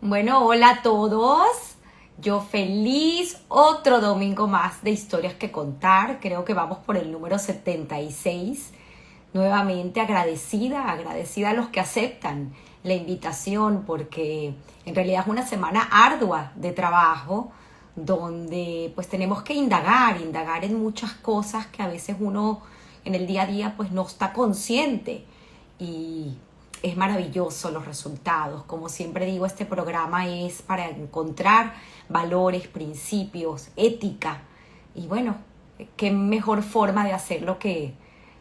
Bueno, hola a todos. Yo feliz, otro domingo más de historias que contar. Creo que vamos por el número 76. Nuevamente agradecida a los que aceptan la invitación porque en realidad es una semana ardua de trabajo donde pues tenemos que indagar en muchas cosas que a veces uno en el día a día pues no está consciente y es maravilloso los resultados. Como siempre digo, este programa es para encontrar valores, principios, ética. Y bueno, qué mejor forma de hacerlo que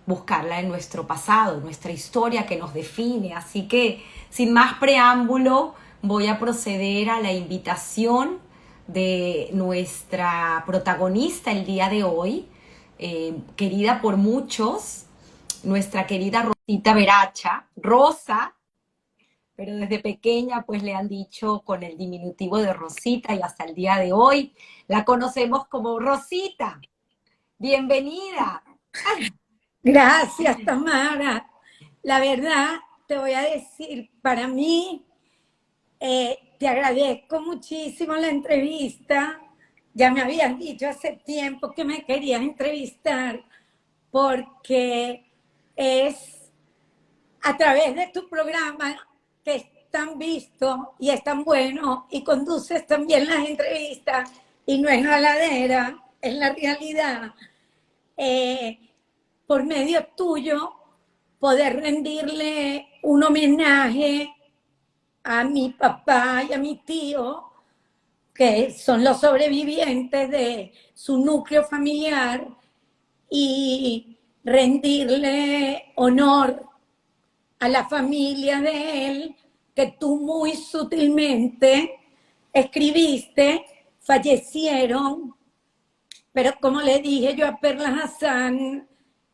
buscarla en nuestro pasado, nuestra historia que nos define. Así que, sin más preámbulo, voy a proceder a la invitación de nuestra protagonista el día de hoy, querida por muchos, nuestra querida Rosita Veracha, Rosa, pero desde pequeña pues le han dicho con el diminutivo de Rosita y hasta el día de hoy la conocemos como Rosita. Bienvenida. Gracias, Tamara. La verdad, te voy a decir, para mí, te agradezco muchísimo la entrevista. Ya me habías dicho hace tiempo que me querías entrevistar porque es a través de tu programa que es tan visto y es tan bueno y conduces también las entrevistas y no es jaladera, es la realidad. Eh, por medio tuyo poder rendirle un homenaje a mi papá y a mi tío, que son los sobrevivientes de su núcleo familiar, y rendirle honor a la familia de él, que tú muy sutilmente escribiste, fallecieron, pero como le dije yo a Perla Hassan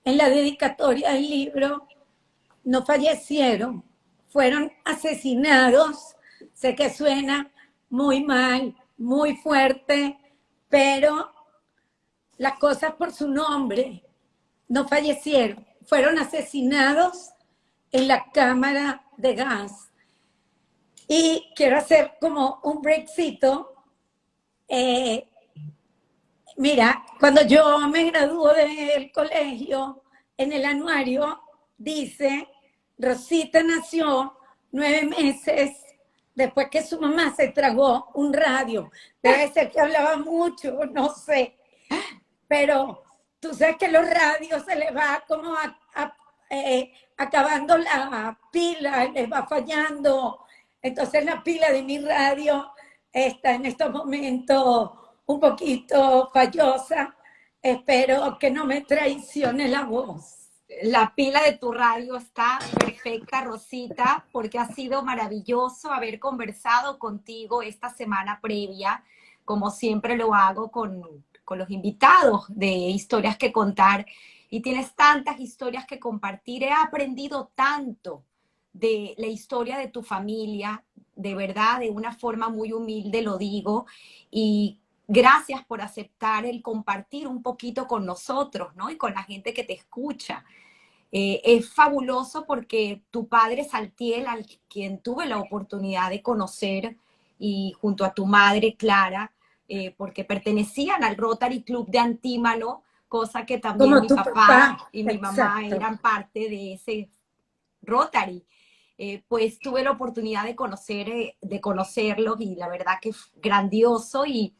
en la dedicatoria del libro, no fallecieron, fueron asesinados. Sé que suena muy mal, muy fuerte, pero las cosas por su nombre, no fallecieron, fueron asesinados en la cámara de gas. Y quiero hacer como un breakcito. Eh, Mira, cuando yo me graduó del colegio, en el anuario dice, Rosita nació 9 meses después que su mamá se tragó un radio. Debe ser que hablaba mucho, no sé. Pero tú sabes que los radios se les va como acabando la pila, les va fallando. Entonces la pila de mi radio está en estos momentos un poquito fallosa. Espero que no me traicione la voz. La pila de tu radio está perfecta, Rosita, porque ha sido maravilloso haber conversado contigo esta semana previa, como siempre lo hago con los invitados de historias que contar. Y tienes tantas historias que compartir. He aprendido tanto de la historia de tu familia, de verdad, de una forma muy humilde lo digo. Y gracias por aceptar el compartir un poquito con nosotros, ¿no? Y con la gente que te escucha. Es fabuloso porque tu padre Saltiel, al quien tuve la oportunidad de conocer, y junto a tu madre Clara, porque pertenecían al Rotary Club de Antímano, cosa que también Como mi tu papá papá, y mi mamá exacto. eran parte de ese Rotary. Pues tuve la oportunidad de conocerlos y la verdad que es grandioso. Y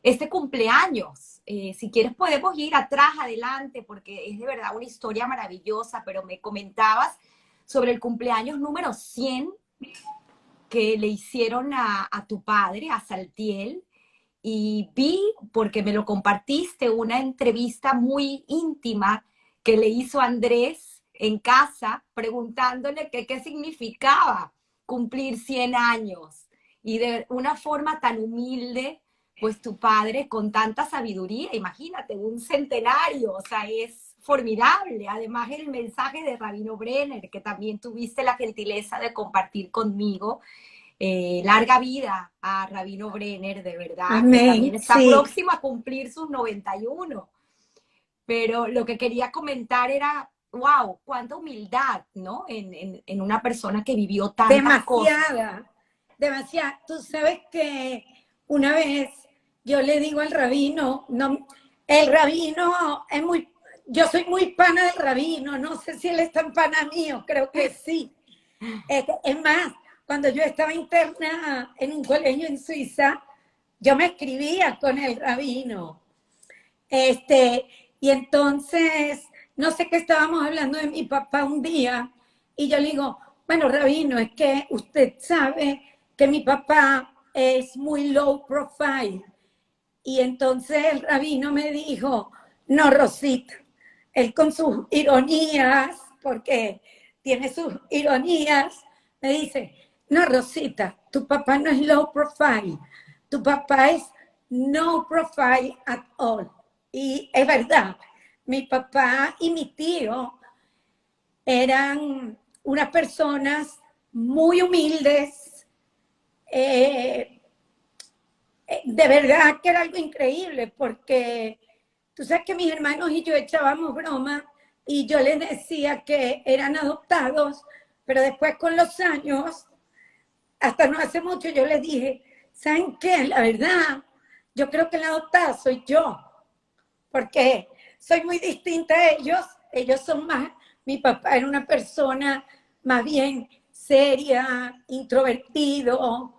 este cumpleaños, si quieres podemos ir atrás, adelante, porque es de verdad una historia maravillosa, pero me comentabas sobre el cumpleaños número 100 que le hicieron a tu padre, a Saltiel, y vi, porque me lo compartiste, una entrevista muy íntima que le hizo Andrés en casa, preguntándole qué significaba cumplir 100 años. Y de una forma tan humilde, pues tu padre con tanta sabiduría, imagínate, un centenario, o sea, es formidable. Además, el mensaje de Rabino Brenner, que también tuviste la gentileza de compartir conmigo, larga vida a Rabino Brenner, de verdad, que también Amén, está sí. próximo a cumplir sus 91. Pero lo que quería comentar era, wow, cuánta humildad, ¿no? En una persona que vivió tantas cosas. Demasiada. demasiado. Tú sabes que una vez yo le digo al rabino, no, el rabino es muy, yo soy muy pana del rabino, no sé si él es tan pana mío, creo que sí. Es más, cuando yo estaba interna en un colegio en Suiza, yo me escribía con el rabino. Y entonces, no sé qué estábamos hablando de mi papá un día, y yo le digo, bueno, rabino, es que usted sabe que mi papá es muy low profile. Y entonces el rabino me dijo, no, Rosita, él con sus ironías, porque tiene sus ironías, me dice, no, Rosita, tu papá no es low profile, tu papá es no profile at all. Y es verdad, mi papá y mi tío eran unas personas muy humildes, eh, de verdad que era algo increíble, porque tú sabes que mis hermanos y yo echábamos broma y yo les decía que eran adoptados, pero después con los años, hasta no hace mucho, yo les dije, ¿saben qué? La verdad, yo creo que la adoptada soy yo, porque soy muy distinta a ellos son más, mi papá era una persona más bien seria, introvertido,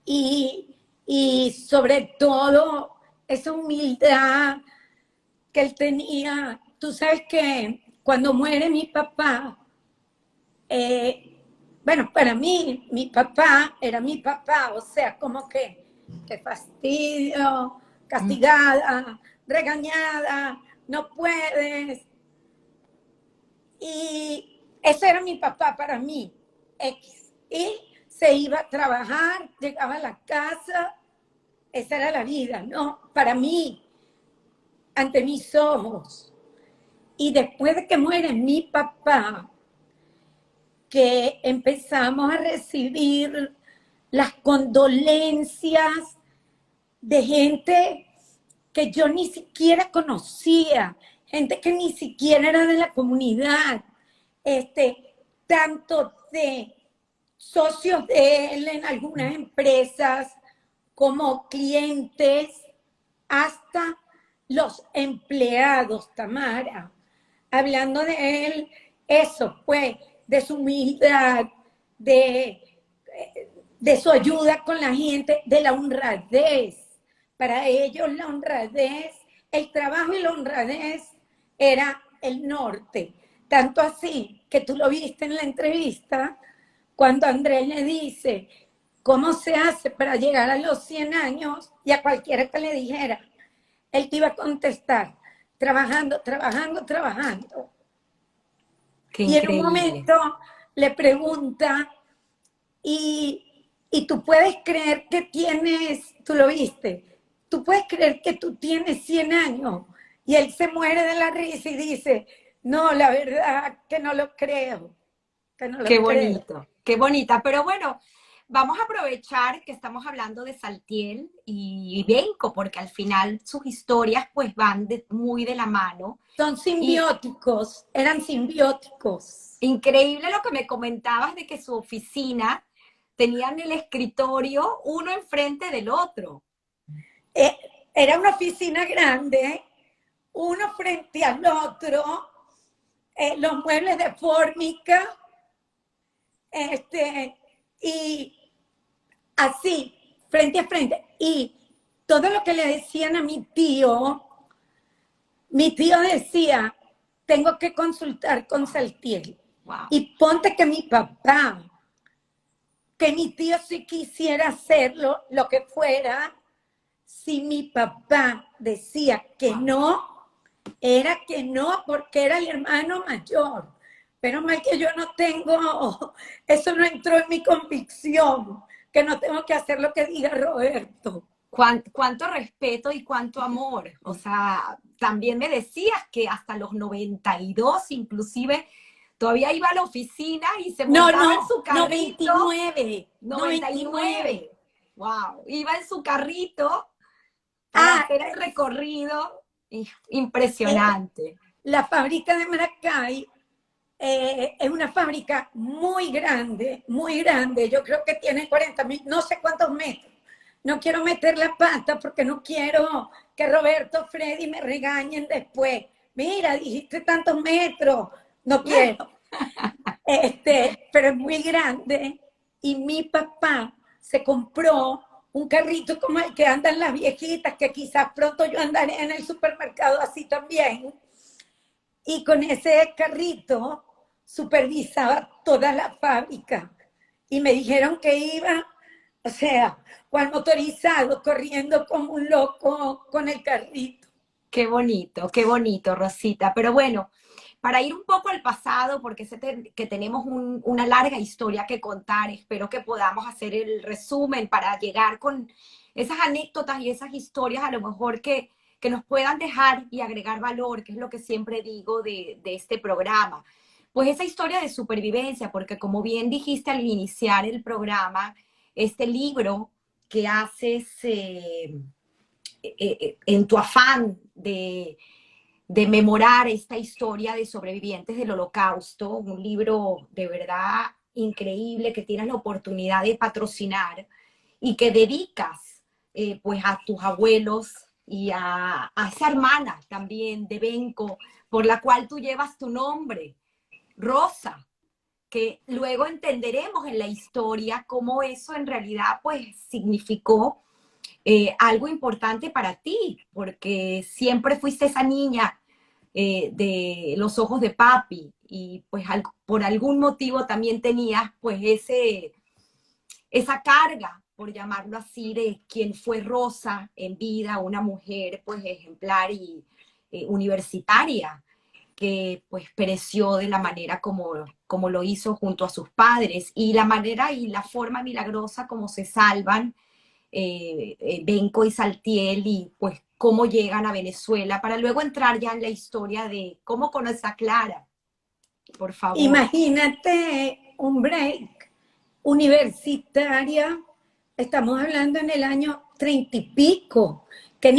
y, y sobre todo esa humildad que él tenía. Tú sabes que cuando muere mi papá, bueno, para mí, mi papá era mi papá, o sea, como que fastidio, castigada, regañada, no puedes. Y ese era mi papá para mí, X. Y se iba a trabajar, llegaba a la casa, esa era la vida, ¿no? Para mí, ante mis ojos. Y después de que muere mi papá, que empezamos a recibir las condolencias de gente que yo ni siquiera conocía, gente que ni siquiera era de la comunidad, tanto de socios de él en algunas empresas como clientes, hasta los empleados, Tamara, hablando de él, eso, pues, de su humildad, de su ayuda con la gente, de la honradez. Para ellos la honradez, el trabajo y la honradez era el norte. Tanto así que tú lo viste en la entrevista, cuando Andrés le dice, ¿cómo se hace para llegar a los 100 años? Y a cualquiera que le dijera, él te iba a contestar, trabajando, trabajando, trabajando. Qué Y en un increíble. momento le pregunta, y tú puedes creer que tienes, tú lo viste, tú puedes creer que tú tienes 100 años. Y él se muere de la risa y dice, no, la verdad que no lo creo, que no Qué lo creo. bonito, qué bonita. Pero bueno, vamos a aprovechar que estamos hablando de Saltiel y Benco, porque al final sus historias pues van muy de la mano. Son Y simbióticos, eran simbióticos. increíble lo que me comentabas de que su oficina tenían el escritorio uno enfrente del otro. Eh, Era una oficina grande, uno frente al otro, los muebles de fórmica, y así, frente a frente. Y todo lo que le decían a mi tío decía, tengo que consultar con Saltiel. Wow. Y ponte que mi papá, que mi tío sí quisiera hacerlo, lo que fuera, si mi papá decía que no, era que no, porque era el hermano mayor. Pero mal que yo no tengo, eso no entró en mi convicción, que no tengo que hacer lo que diga Roberto. Cuánto respeto y cuánto amor. O sea, también me decías que hasta los 92 inclusive, todavía iba a la oficina y se No, montaba en no, su carrito. 99, 99. 99. Wow. Iba en su carrito para Ah, hacer el recorrido. Impresionante. la fábrica de Maracay es una fábrica muy grande, muy grande. Yo creo que tiene 40.000, no sé cuántos metros. No quiero meter la pata porque no quiero que Roberto, Freddy me regañen después. Mira, dijiste tantos metros. No quiero. Pero es muy grande. Y mi papá se compró un carrito como el que andan las viejitas, que quizás pronto yo andaré en el supermercado así también. Y con ese carrito supervisaba toda la fábrica. Y me dijeron que iba, o sea, Juan motorizado, corriendo como un loco con el carrito. Qué bonito, Rosita. Pero bueno, para ir un poco al pasado, porque que tenemos una larga historia que contar, espero que podamos hacer el resumen para llegar con esas anécdotas y esas historias a lo mejor que nos puedan dejar y agregar valor, que es lo que siempre digo de este programa. Pues esa historia de supervivencia, porque como bien dijiste al iniciar el programa, este libro que haces en tu afán de memorar esta historia de sobrevivientes del Holocausto, un libro de verdad increíble que tienes la oportunidad de patrocinar y que dedicas pues a tus abuelos y a esa hermana también de Benco, por la cual tú llevas tu nombre, Rosa, que luego entenderemos en la historia cómo eso en realidad pues significó algo importante para ti, porque siempre fuiste esa niña de los ojos de papi y pues por algún motivo también tenías pues esa carga, por llamarlo así, de quien fue Rosa en vida, una mujer pues ejemplar y universitaria que pues pereció de la manera como lo hizo junto a sus padres y la manera y la forma milagrosa como se salvan Benco y Saltiel y pues cómo llegan a Venezuela para luego entrar ya en la historia de cómo conoce a Clara, por favor. Imagínate un break universitaria, estamos hablando en el año 30 y pico, que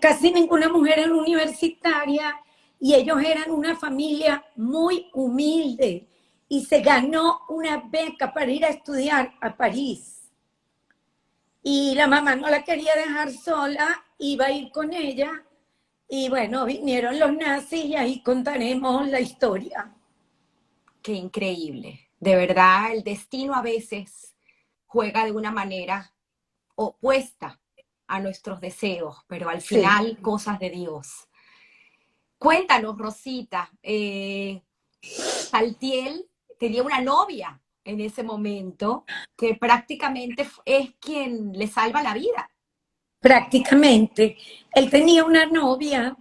casi ninguna mujer era universitaria y ellos eran una familia muy humilde y se ganó una beca para ir a estudiar a París. Y la mamá no la quería dejar sola, iba a ir con ella. Y bueno, vinieron los nazis y ahí contaremos la historia. Qué increíble. De verdad, el destino a veces juega de una manera opuesta a nuestros deseos, pero al Sí. final cosas de Dios. Cuéntanos, Rosita, Saltiel tenía una novia en ese momento que prácticamente es quien le salva la vida. Prácticamente. Él tenía una novia,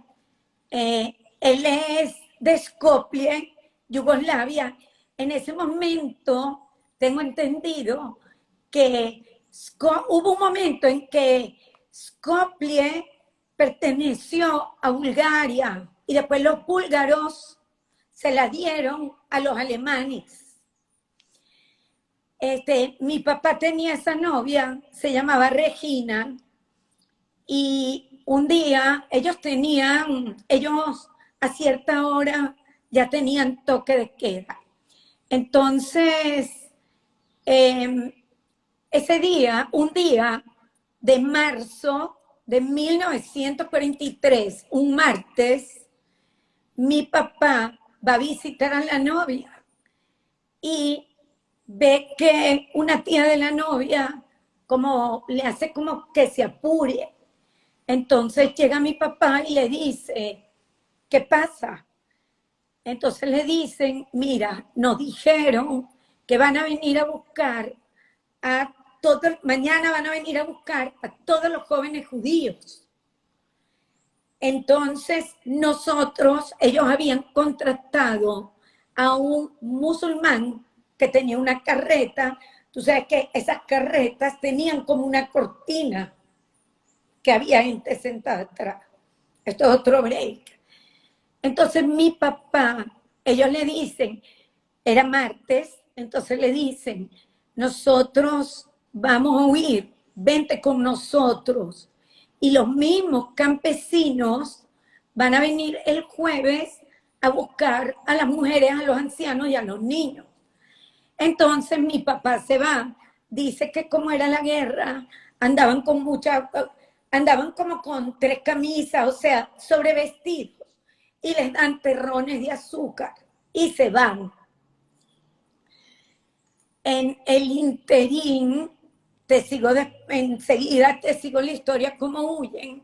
él es de Skopje, Yugoslavia. En ese momento, tengo entendido que hubo un momento en que Skopje perteneció a Bulgaria y después los búlgaros se la dieron a los alemanes. Mi papá tenía esa novia, se llamaba Regina, y un día ellos a cierta hora ya tenían toque de queda. Entonces, ese día, un día de marzo de 1943, un martes, mi papá va a visitar a la novia y ve que una tía de la novia como le hace como que se apure. Entonces llega mi papá y le dice, ¿qué pasa? Entonces le dicen, mira, nos dijeron que van a venir a buscar a todos, mañana van a venir a buscar a todos los jóvenes judíos. Entonces ellos habían contratado a un musulmán que tenía una carreta. Tú sabes que esas carretas tenían como una cortina que había gente sentada atrás. Esto es otro break. Entonces mi papá, ellos le dicen, era martes, entonces le dicen, nosotros vamos a huir, vente con nosotros. Y los mismos campesinos van a venir el jueves a buscar a las mujeres, a los ancianos y a los niños. Entonces mi papá se va, dice que como era la guerra, andaban andaban como con 3 camisas, o sea, sobrevestidos, y les dan terrones de azúcar y se van. En el interín, enseguida te sigo la historia, cómo huyen,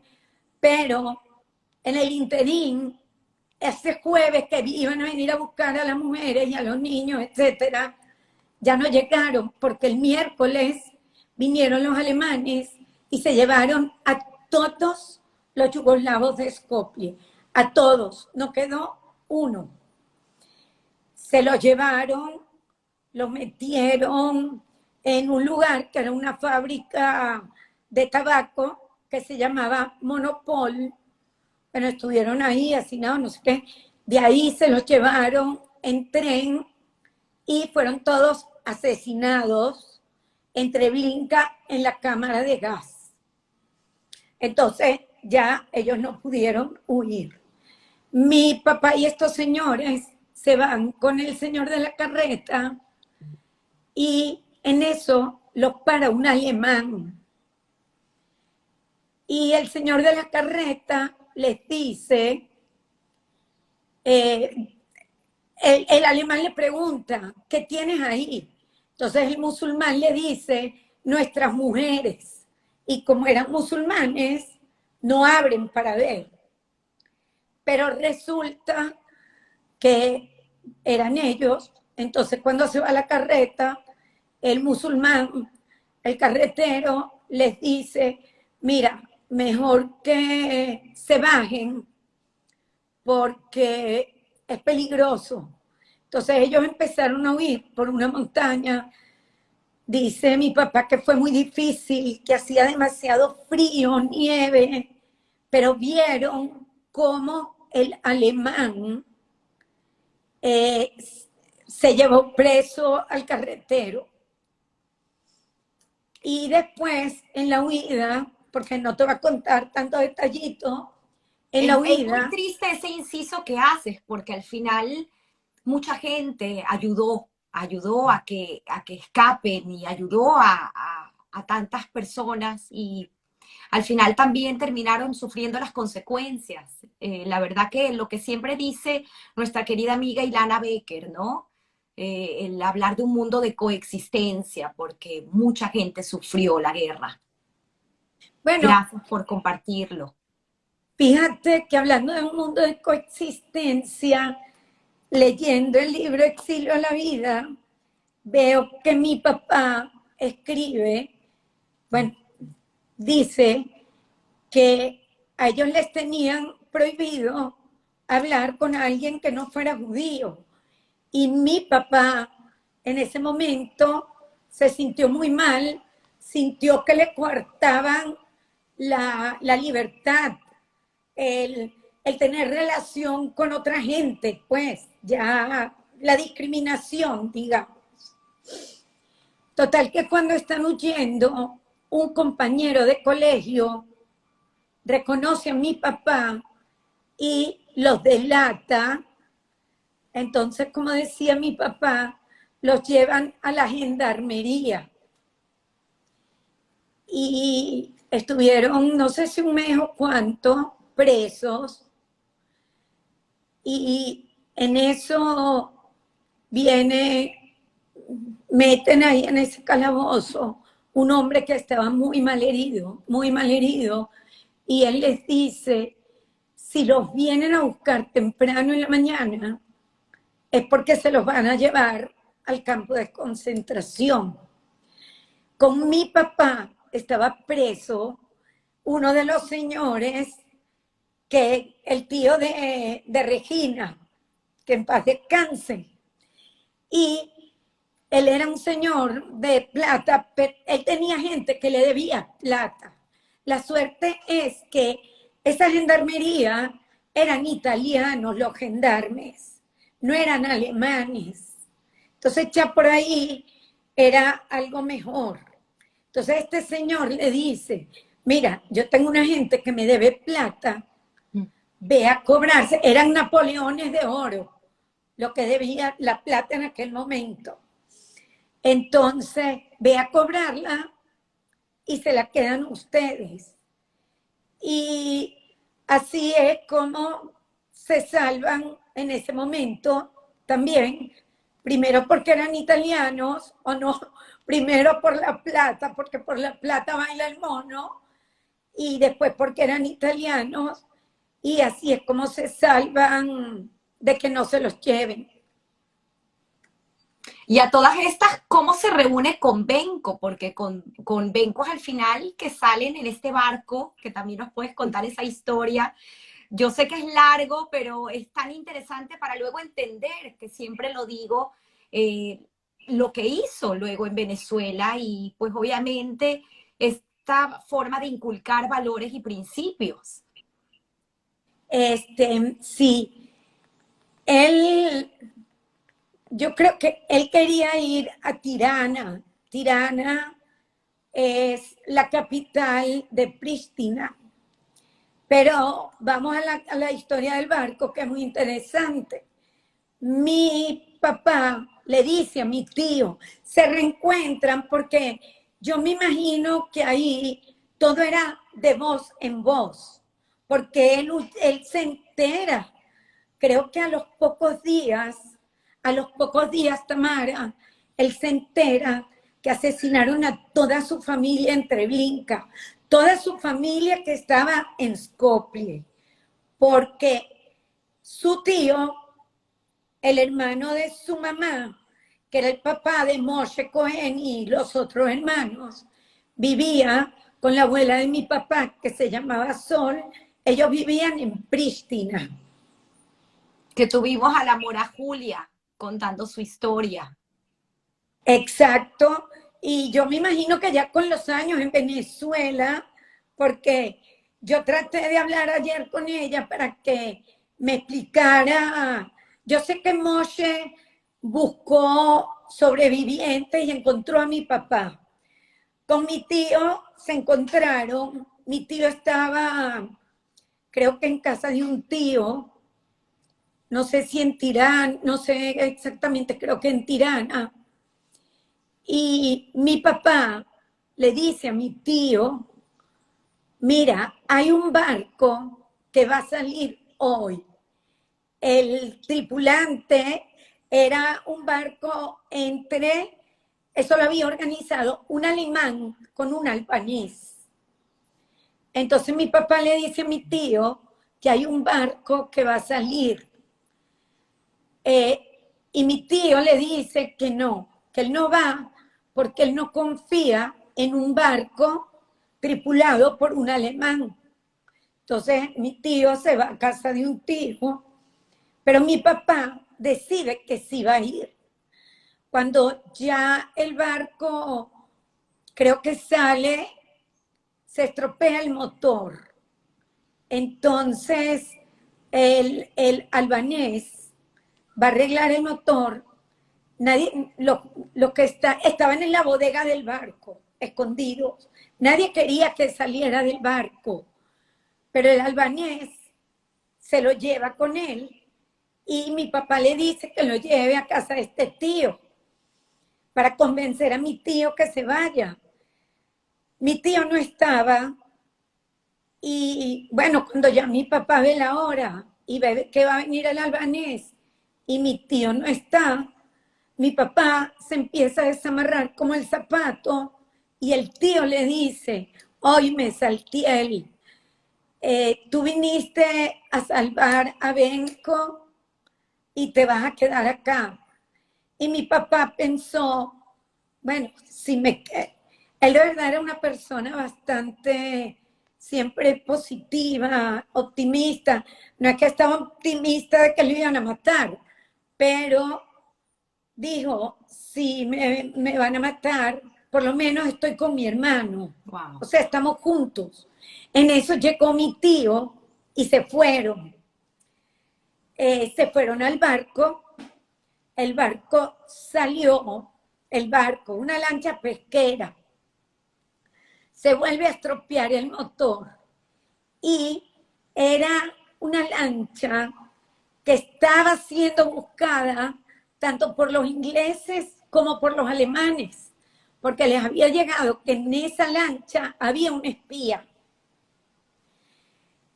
pero en el interín, ese jueves que iban a venir a buscar a las mujeres y a los niños, etcétera, ya no llegaron porque el miércoles vinieron los alemanes y se llevaron a todos los yugoslavos de Skopje, a todos, no quedó uno. Se los llevaron, los metieron en un lugar que era una fábrica de tabaco que se llamaba Monopol. Bueno, estuvieron ahí hacinados, no sé qué. De ahí se los llevaron en tren y fueron todos asesinados en Treblinka en la cámara de gas. Entonces ya ellos no pudieron huir. Mi papá y estos señores se van con el señor de la carreta y en eso los para un alemán. Y el señor de la carreta les dice, el alemán le pregunta, ¿qué tienes ahí? Entonces el musulmán le dice, nuestras mujeres. Y como eran musulmanes, no abren para ver. Pero resulta que eran ellos. Entonces cuando se va a la carreta, el musulmán, el carretero, les dice, mira, mejor que se bajen porque es peligroso. Entonces ellos empezaron a huir por una montaña. Dice mi papá que fue muy difícil, que hacía demasiado frío, nieve, pero vieron cómo el alemán se llevó preso al carretero. Y después, en la huida, porque no te voy a contar tanto detallito, en la huida... Es muy triste ese inciso que haces, porque al final mucha gente ayudó a que escapen y ayudó a tantas personas y al final también terminaron sufriendo las consecuencias. La verdad que lo que siempre dice nuestra querida amiga Ilana Becker, ¿no? El hablar de un mundo de coexistencia, porque mucha gente sufrió la guerra. Bueno, Gracias por compartirlo. fíjate que hablando de un mundo de coexistencia, leyendo el libro Exilio a la Vida, veo que mi papá escribe, bueno, dice que a ellos les tenían prohibido hablar con alguien que no fuera judío. Y mi papá en ese momento se sintió muy mal, sintió que le coartaban la libertad, el tener relación con otra gente, pues ya la discriminación, digamos. Total que cuando están huyendo, un compañero de colegio reconoce a mi papá y los delata. Entonces, como decía mi papá, los llevan a la gendarmería. Y estuvieron, no sé si un mes o cuánto, presos. Y en eso meten ahí en ese calabozo un hombre que estaba muy mal herido, y él les dice, si los vienen a buscar temprano en la mañana, es porque se los van a llevar al campo de concentración. Con mi papá estaba preso uno de los señores que el tío de Regina, que en paz descanse. Y él era un señor de plata, pero él tenía gente que le debía plata. La suerte es que esa gendarmería eran italianos, los gendarmes, no eran alemanes. Entonces ya por ahí era algo mejor. Entonces este señor le dice, mira, yo tengo una gente que me debe plata, ve a cobrarse, eran napoleones de oro, lo que debía la plata en aquel momento. Entonces, ve a cobrarla y se la quedan ustedes. Y así es como se salvan en ese momento también, primero porque eran italianos, o no, primero por la plata, porque por la plata baila el mono, y después porque eran italianos, y así es como se salvan de que no se los lleven. Y a todas estas, ¿cómo se reúne con Benco? Porque con Bencos al final que salen en este barco, que también nos puedes contar esa historia. Yo sé que es largo, pero es tan interesante para luego entender, que siempre lo digo, eh, lo que hizo luego en Venezuela y pues obviamente esta forma de inculcar valores y principios. Sí, él, yo creo que él quería ir a Tirana. Tirana es la capital de Pristina. Pero vamos a la historia del barco, que es muy interesante. Mi papá le dice a mi tío, se reencuentran porque yo me imagino que ahí todo era de voz en voz, porque él se entera, creo que a los pocos días, Tamara, él se entera que asesinaron a toda su familia en Treblinka, toda su familia que estaba en Skopje, porque su tío, el hermano de su mamá, que era el papá de Moshe Cohen y los otros hermanos, vivía con la abuela de mi papá, que se llamaba Sol. Ellos vivían en Pristina. Que tuvimos a la Mora Julia contando su historia. Exacto. Y yo me imagino que ya con los años en Venezuela, porque yo traté de hablar ayer con ella para que me explicara. Yo sé que Moshe buscó sobrevivientes y encontró a mi papá. Con mi tío se encontraron. Mi tío estaba, creo que en casa de un tío, no sé si en Tirán, no sé exactamente, creo que en Tirana. Y mi papá le dice a mi tío, mira, hay un barco que va a salir hoy. El tripulante era un barco entre, eso lo había organizado un alemán con un albanés. Entonces mi papá le dice a mi tío que hay un barco que va a salir. Y mi tío le dice que él no va porque él no confía en un barco tripulado por un alemán. Entonces mi tío se va a casa de un tío, pero mi papá decide que sí va a ir. Cuando ya el barco, creo que sale, se estropea el motor. Entonces el albanés va a arreglar el motor. Nadie, lo que estaban en la bodega del barco, escondidos. Nadie quería que saliera del barco, pero el albanés se lo lleva con él y mi papá le dice que lo lleve a casa de este tío para convencer a mi tío que se vaya. Mi tío no estaba y bueno, cuando ya mi papá ve la hora y ve que va a venir el albanés y mi tío no está, mi papá se empieza a desamarrar como el zapato y el tío le dice, hoy me Saltiel, tú viniste a salvar a Benco y te vas a quedar acá. Y mi papá pensó, bueno, si me... Él de verdad era una persona bastante siempre positiva, optimista. No es que estaba optimista de que lo iban a matar, pero dijo, si me van a matar, por lo menos estoy con mi hermano. Wow. O sea, estamos juntos. En eso llegó mi tío y se fueron. Se fueron al barco. El barco salió, el barco, una lancha pesquera. Se vuelve a estropear el motor. Y era una lancha que estaba siendo buscada tanto por los ingleses como por los alemanes, porque les había llegado que en esa lancha había un espía.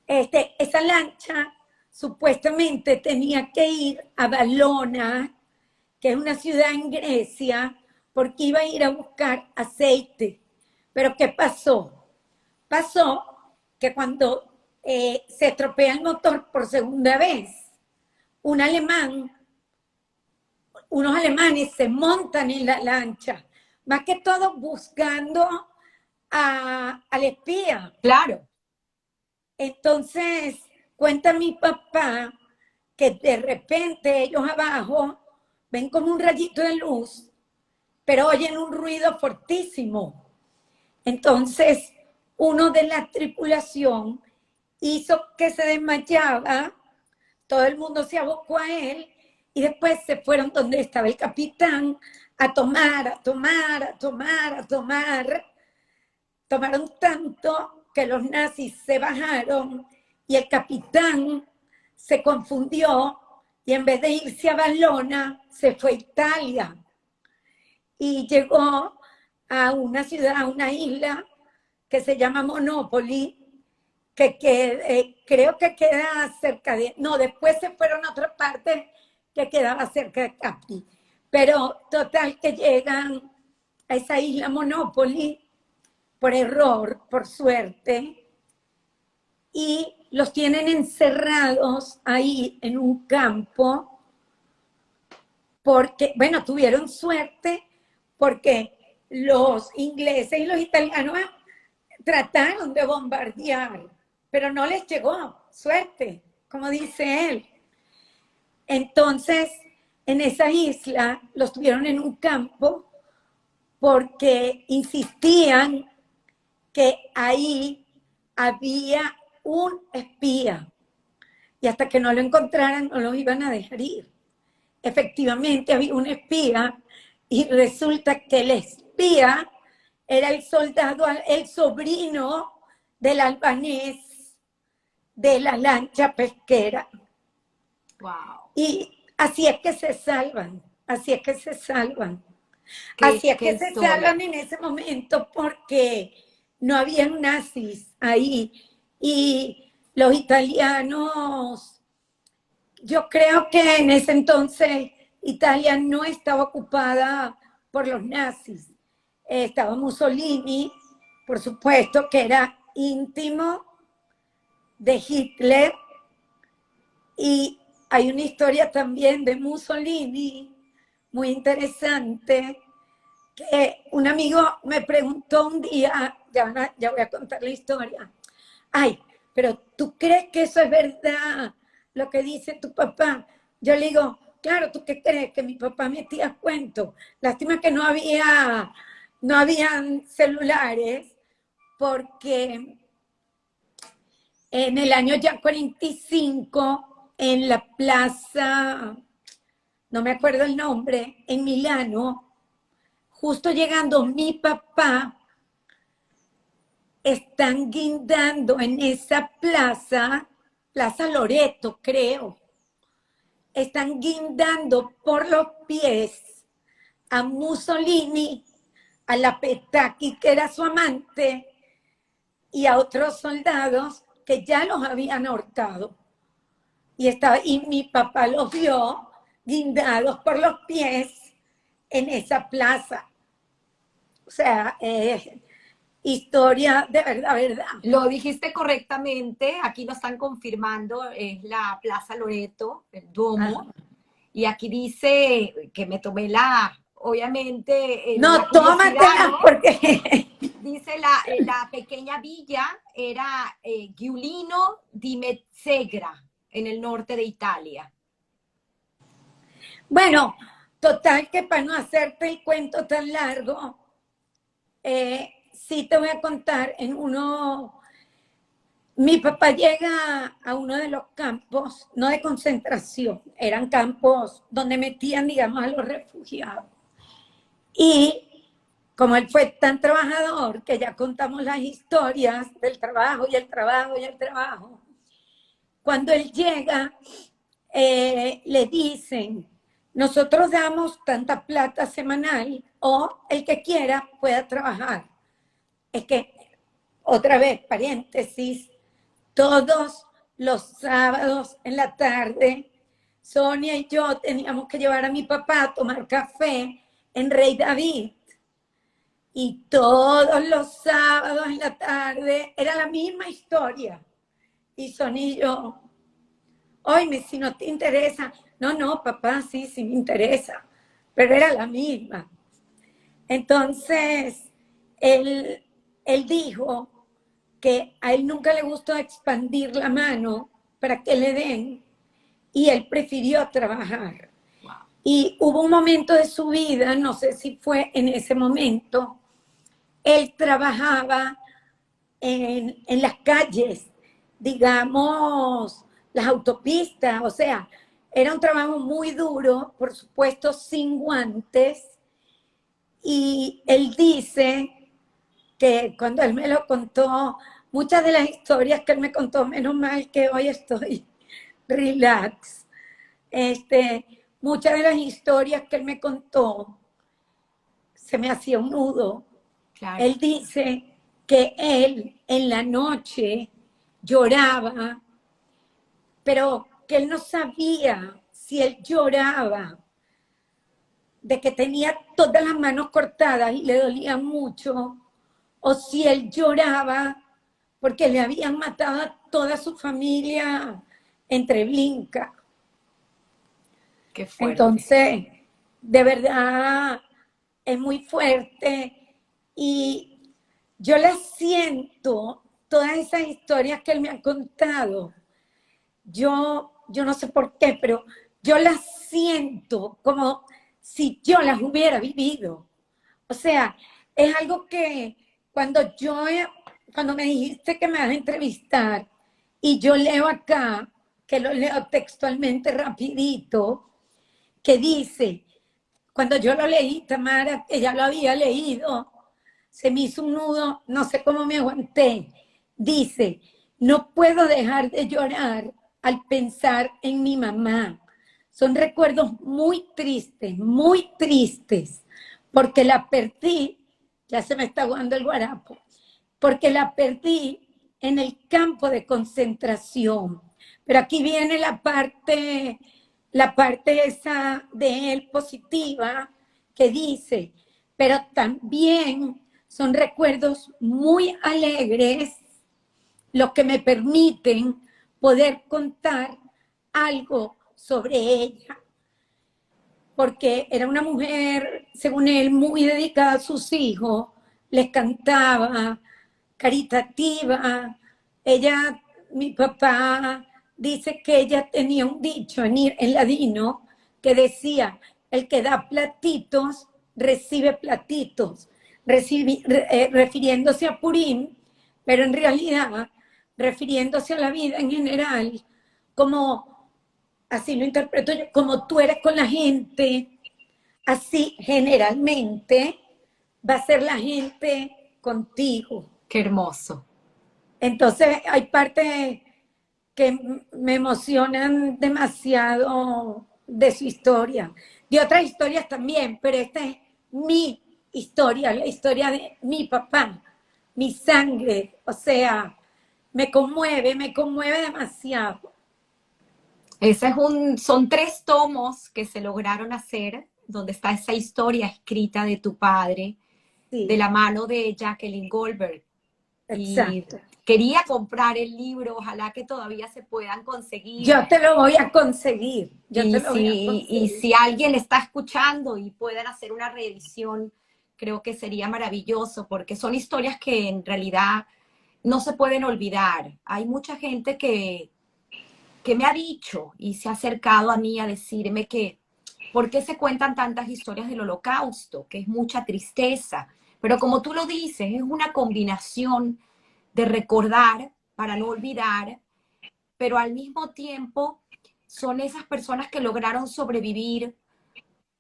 Esa lancha supuestamente tenía que ir a Valona, que es una ciudad en Grecia, porque iba a ir a buscar aceite. Pero ¿qué pasó? Pasó que cuando se estropea el motor por segunda vez, unos alemanes se montan en la lancha, más que todo buscando al espía. Claro. Entonces, cuenta mi papá que de repente ellos abajo ven como un rayito de luz, pero oyen un ruido fortísimo. Entonces, uno de la tripulación hizo que se desmayaba, todo el mundo se abocó a él y después se fueron donde estaba el capitán a tomar. Tomaron tanto que los nazis se bajaron y el capitán se confundió y en vez de irse a Valona, se fue a Italia y llegó a una ciudad, a una isla que se llama Monopoli, creo que queda cerca de... No, después se fueron a otra parte que quedaba cerca de Capri. Pero total que llegan a esa isla Monopoli por error, por suerte, y los tienen encerrados ahí en un campo porque, bueno, tuvieron suerte porque los ingleses y los italianos trataron de bombardear, pero no les llegó suerte, como dice él. Entonces, en esa isla los tuvieron en un campo porque insistían que ahí había un espía y hasta que no lo encontraran no los iban a dejar ir. Efectivamente había un espía y resulta que el espía era el soldado, el sobrino del albanés de la lancha pesquera. Wow. Y así es que se salvan, así es que se salvan. Qué, Así es qué que se historia. salvan en ese momento porque no habían nazis ahí. Y los italianos, yo creo que en ese entonces Italia no estaba ocupada por los nazis. Estaba Mussolini, por supuesto, que era íntimo de Hitler. Y hay una historia también de Mussolini muy interesante, que un amigo me preguntó un día, ya voy a contar la historia, ay, pero ¿tú crees que eso es verdad, lo que dice tu papá? Yo le digo, claro, ¿tú qué crees? Que mi papá metía cuentos. Lástima que no habían celulares, porque en el año ya 45, en la plaza, no me acuerdo el nombre, en Milano, justo llegando mi papá, están guindando en esa plaza, Plaza Loreto, creo, están guindando por los pies a Mussolini, a la Petacchi, que era su amante, y a otros soldados que ya los habían ahorcado. Y mi papá los vio guindados por los pies en esa plaza. O sea, historia de verdad, verdad. Lo dijiste correctamente, aquí lo están confirmando, es la Plaza Loreto, el Duomo, Ajá. y aquí dice que me tomé obviamente, la No, curiosidad, tómatela ¿no? porque... Dice la pequeña villa era Giulino di Mezzegra, en el norte de Italia. Bueno, total que para no hacerte el cuento tan largo, sí te voy a contar en uno... Mi papá llega a uno de los campos, no de concentración, eran campos donde metían, digamos, a los refugiados. Y como él fue tan trabajador, que ya contamos las historias del trabajo y el trabajo y el trabajo, cuando él llega, le dicen, nosotros damos tanta plata semanal o el que quiera pueda trabajar. Es que, otra vez, paréntesis, todos los sábados en la tarde, Sonia y yo teníamos que llevar a mi papá a tomar café en Rey David. Y todos los sábados en la tarde era la misma historia. Y Sonia y yo, oye, si no te interesa. No, no, papá, sí, sí me interesa. Pero era la misma. Entonces, él dijo que a él nunca le gustó expandir la mano para que le den y él prefirió trabajar. Wow. Y hubo un momento de su vida, no sé si fue en ese momento, él trabajaba en las calles, digamos, las autopistas, o sea, era un trabajo muy duro, por supuesto, sin guantes, y él dice que cuando él me lo contó, muchas de las historias que él me contó, menos mal que hoy estoy relax, muchas de las historias que él me contó, se me hacía un nudo. Claro. Él dice que él en la noche lloraba, pero que él no sabía si él lloraba de que tenía todas las manos cortadas y le dolía mucho, o si él lloraba porque le habían matado a toda su familia entre Blinca. Qué fuerte. Entonces, de verdad, es muy fuerte y yo las siento, todas esas historias que él me ha contado, yo no sé por qué, pero yo las siento como si yo las hubiera vivido. O sea, es algo que cuando me dijiste que me vas a entrevistar y yo leo acá, que lo leo textualmente rapidito, que dice, cuando yo lo leí, Tamara, que ya lo había leído, se me hizo un nudo, no sé cómo me aguanté. Dice, no puedo dejar de llorar al pensar en mi mamá. Son recuerdos muy tristes, porque la perdí, ya se me está aguando el guarapo, porque la perdí en el campo de concentración. Pero aquí viene la parte esa de él positiva que dice, pero también son recuerdos muy alegres los que me permiten poder contar algo sobre ella, porque era una mujer, según él, muy dedicada a sus hijos, les cantaba, caritativa. Ella, mi papá, dice que ella tenía un dicho en ladino que decía, el que da platitos, recibe platitos, refiriéndose a Purim, pero en realidad refiriéndose a la vida en general, como, así lo interpreto yo, como tú eres con la gente, así generalmente va a ser la gente contigo. Qué hermoso. Entonces hay partes que me emocionan demasiado de su historia, de otras historias también, pero esta es mi historia, la historia de mi papá, mi sangre, o sea, me conmueve demasiado. Son 3 tomos que se lograron hacer, donde está esa historia escrita de tu padre, de Sí, la mano de Jacqueline Goldberg. Y exacto. quería comprar el libro, ojalá que todavía se puedan conseguir. Yo te lo voy a conseguir, yo te Y lo voy a conseguir. si alguien está escuchando y pueden hacer una reedición, creo que sería maravilloso, porque son historias que en realidad no se pueden olvidar. Hay mucha gente que me ha dicho y se ha acercado a mí a decirme que por qué se cuentan tantas historias del Holocausto, que es mucha tristeza. Pero como tú lo dices, es una combinación de recordar para no olvidar, pero al mismo tiempo son esas personas que lograron sobrevivir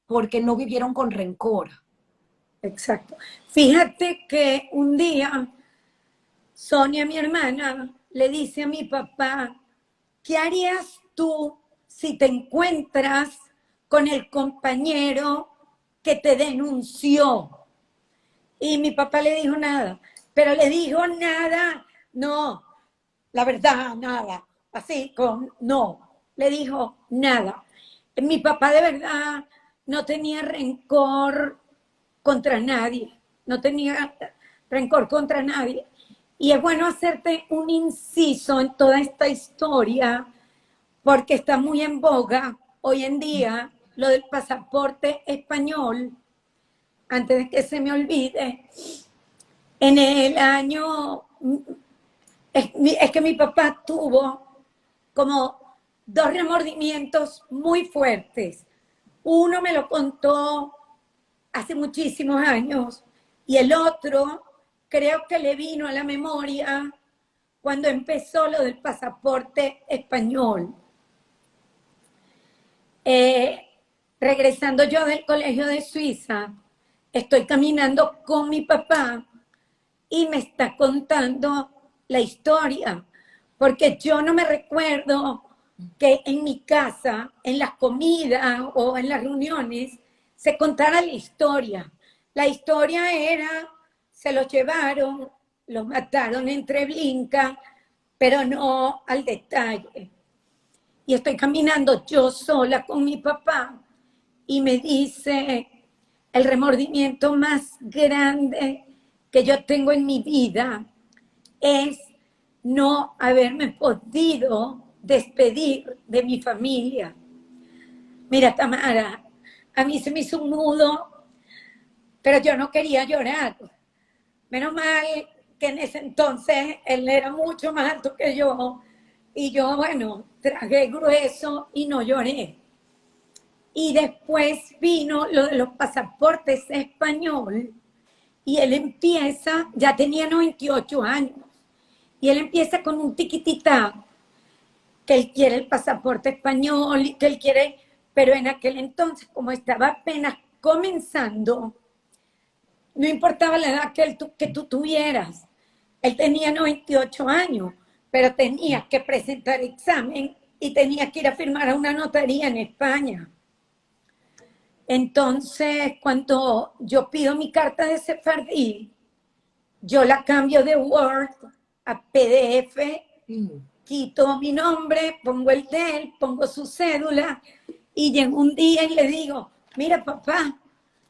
porque no vivieron con rencor. Exacto. Fíjate que un día Sonia, mi hermana, le dice a mi papá, ¿qué harías tú si te encuentras con el compañero que te denunció? Y mi papá le dijo nada, pero le dijo nada, no, la verdad, nada, así con no, le dijo nada. Mi papá de verdad no tenía rencor contra nadie, no tenía rencor contra nadie. Y es bueno hacerte un inciso en toda esta historia, porque está muy en boga hoy en día lo del pasaporte español. Antes de que se me olvide, en el año, es que mi papá tuvo como dos remordimientos muy fuertes. Uno me lo contó hace muchísimos años y el otro creo que le vino a la memoria cuando empezó lo del pasaporte español. Eh, Regresando yo del colegio de Suiza, estoy caminando con mi papá y me está contando la historia, porque yo no me recuerdo que en mi casa, en las comidas o en las reuniones, se contara la historia. La historia era, se los llevaron, los mataron entre Treblinka, pero no al detalle. Y estoy caminando yo sola con mi papá y me dice, el remordimiento más grande que yo tengo en mi vida es no haberme podido despedir de mi familia. Mira, Tamara, a mí se me hizo un nudo, pero yo no quería llorar. Menos mal que en ese entonces él era mucho más alto que yo y yo, bueno, tragué grueso y no lloré. Y después vino lo de los pasaportes español y él empieza, ya tenía 98 años, y él empieza con un tiquitita, que él quiere el pasaporte español y que él quiere, pero en aquel entonces, como estaba apenas comenzando, no importaba la edad que tú tuvieras. Él tenía 98 años, pero tenía que presentar examen y tenía que ir a firmar a una notaría en España. Entonces, cuando yo pido mi carta de sefardí, yo la cambio de Word a PDF, quito mi nombre, pongo el de él, pongo su cédula y llego un día y le digo, mira papá,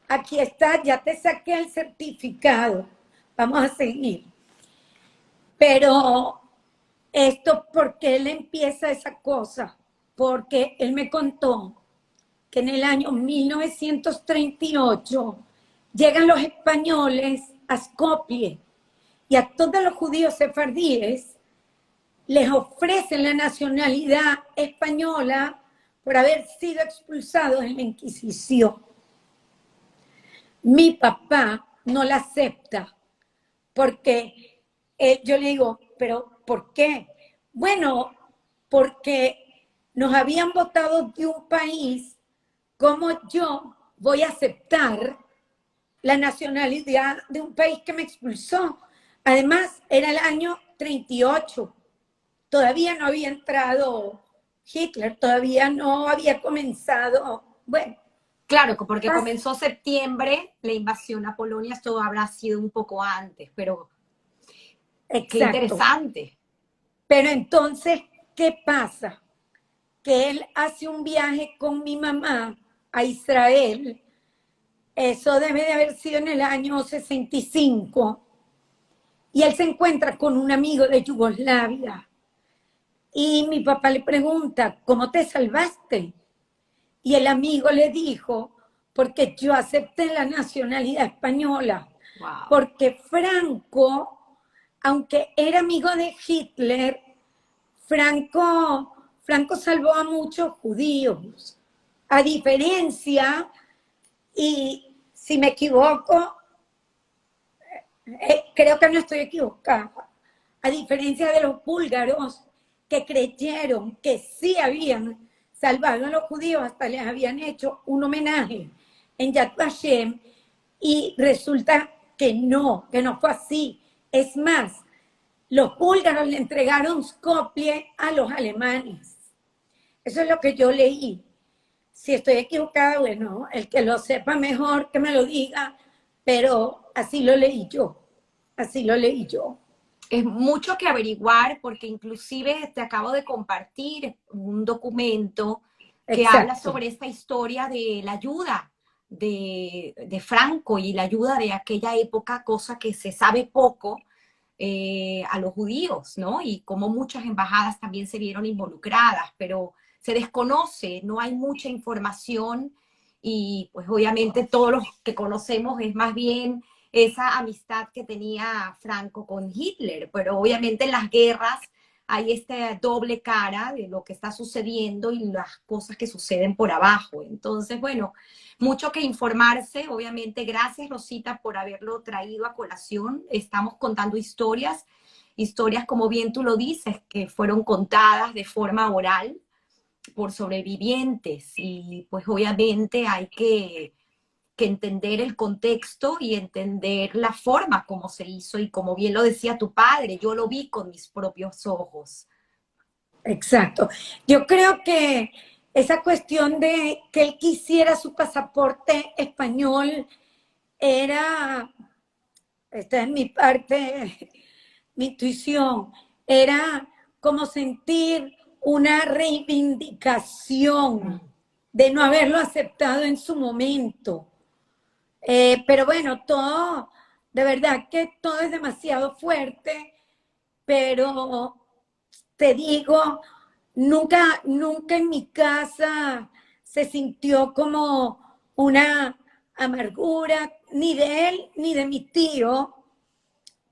aquí está, ya te saqué el certificado, vamos a seguir. Pero esto, ¿por qué él empieza esa cosa? Porque él me contó que en el año 1938 llegan los españoles a Skopje y a todos los judíos sefardíes les ofrecen la nacionalidad española por haber sido expulsados en la Inquisición. Mi papá no la acepta porque yo le digo, ¿pero por qué? Bueno, porque nos habían votado de un país. ¿Cómo yo voy a aceptar la nacionalidad de un país que me expulsó? Además, era el año 38. Todavía no había entrado Hitler, todavía no había comenzado. Bueno. Claro, porque comenzó septiembre, la invasión a Polonia, esto habrá sido un poco antes, pero Exacto. Qué interesante. Pero entonces, ¿qué pasa? Que él hace un viaje con mi mamá a Israel, eso debe de haber sido en el año 65, y él se encuentra con un amigo de Yugoslavia, y mi papá le pregunta, ¿cómo te salvaste? Y el amigo le dijo, porque yo acepté la nacionalidad española, Wow. porque Franco, aunque era amigo de Hitler, Franco salvó a muchos judíos. A diferencia, y si me equivoco, creo que no estoy equivocada, a diferencia de los búlgaros que creyeron que sí habían salvado a los judíos, hasta les habían hecho un homenaje en Yad Vashem, y resulta que no fue así. Es más, los búlgaros le entregaron Skopje a los alemanes. Eso es lo que yo leí. Si estoy equivocada, bueno, el que lo sepa mejor que me lo diga, pero así lo leí yo, así lo leí yo. Es mucho que averiguar porque inclusive te acabo de compartir un documento que habla Exacto, sobre esta historia de la ayuda de Franco y la ayuda de aquella época, cosa que se sabe poco a los judíos, ¿no? Y como muchas embajadas también se vieron involucradas, pero se desconoce, no hay mucha información y pues obviamente todos los que conocemos es más bien esa amistad que tenía Franco con Hitler, pero obviamente en las guerras hay esta doble cara de lo que está sucediendo y las cosas que suceden por abajo. Entonces, bueno, mucho que informarse, obviamente. Gracias, Rosita, por haberlo traído a colación. Estamos contando historias, historias como bien tú lo dices, que fueron contadas de forma oral por sobrevivientes y pues obviamente hay que entender el contexto y entender la forma como se hizo y como bien lo decía tu padre, yo lo vi con mis propios ojos. exacto. Yo creo que esa cuestión de que él quisiera su pasaporte español era, esta es mi parte, mi intuición, era como sentir una reivindicación de no haberlo aceptado en su momento. Pero bueno, todo, de verdad que todo es demasiado fuerte, pero te digo, nunca en mi casa se sintió como una amargura, ni de él ni de mi tío,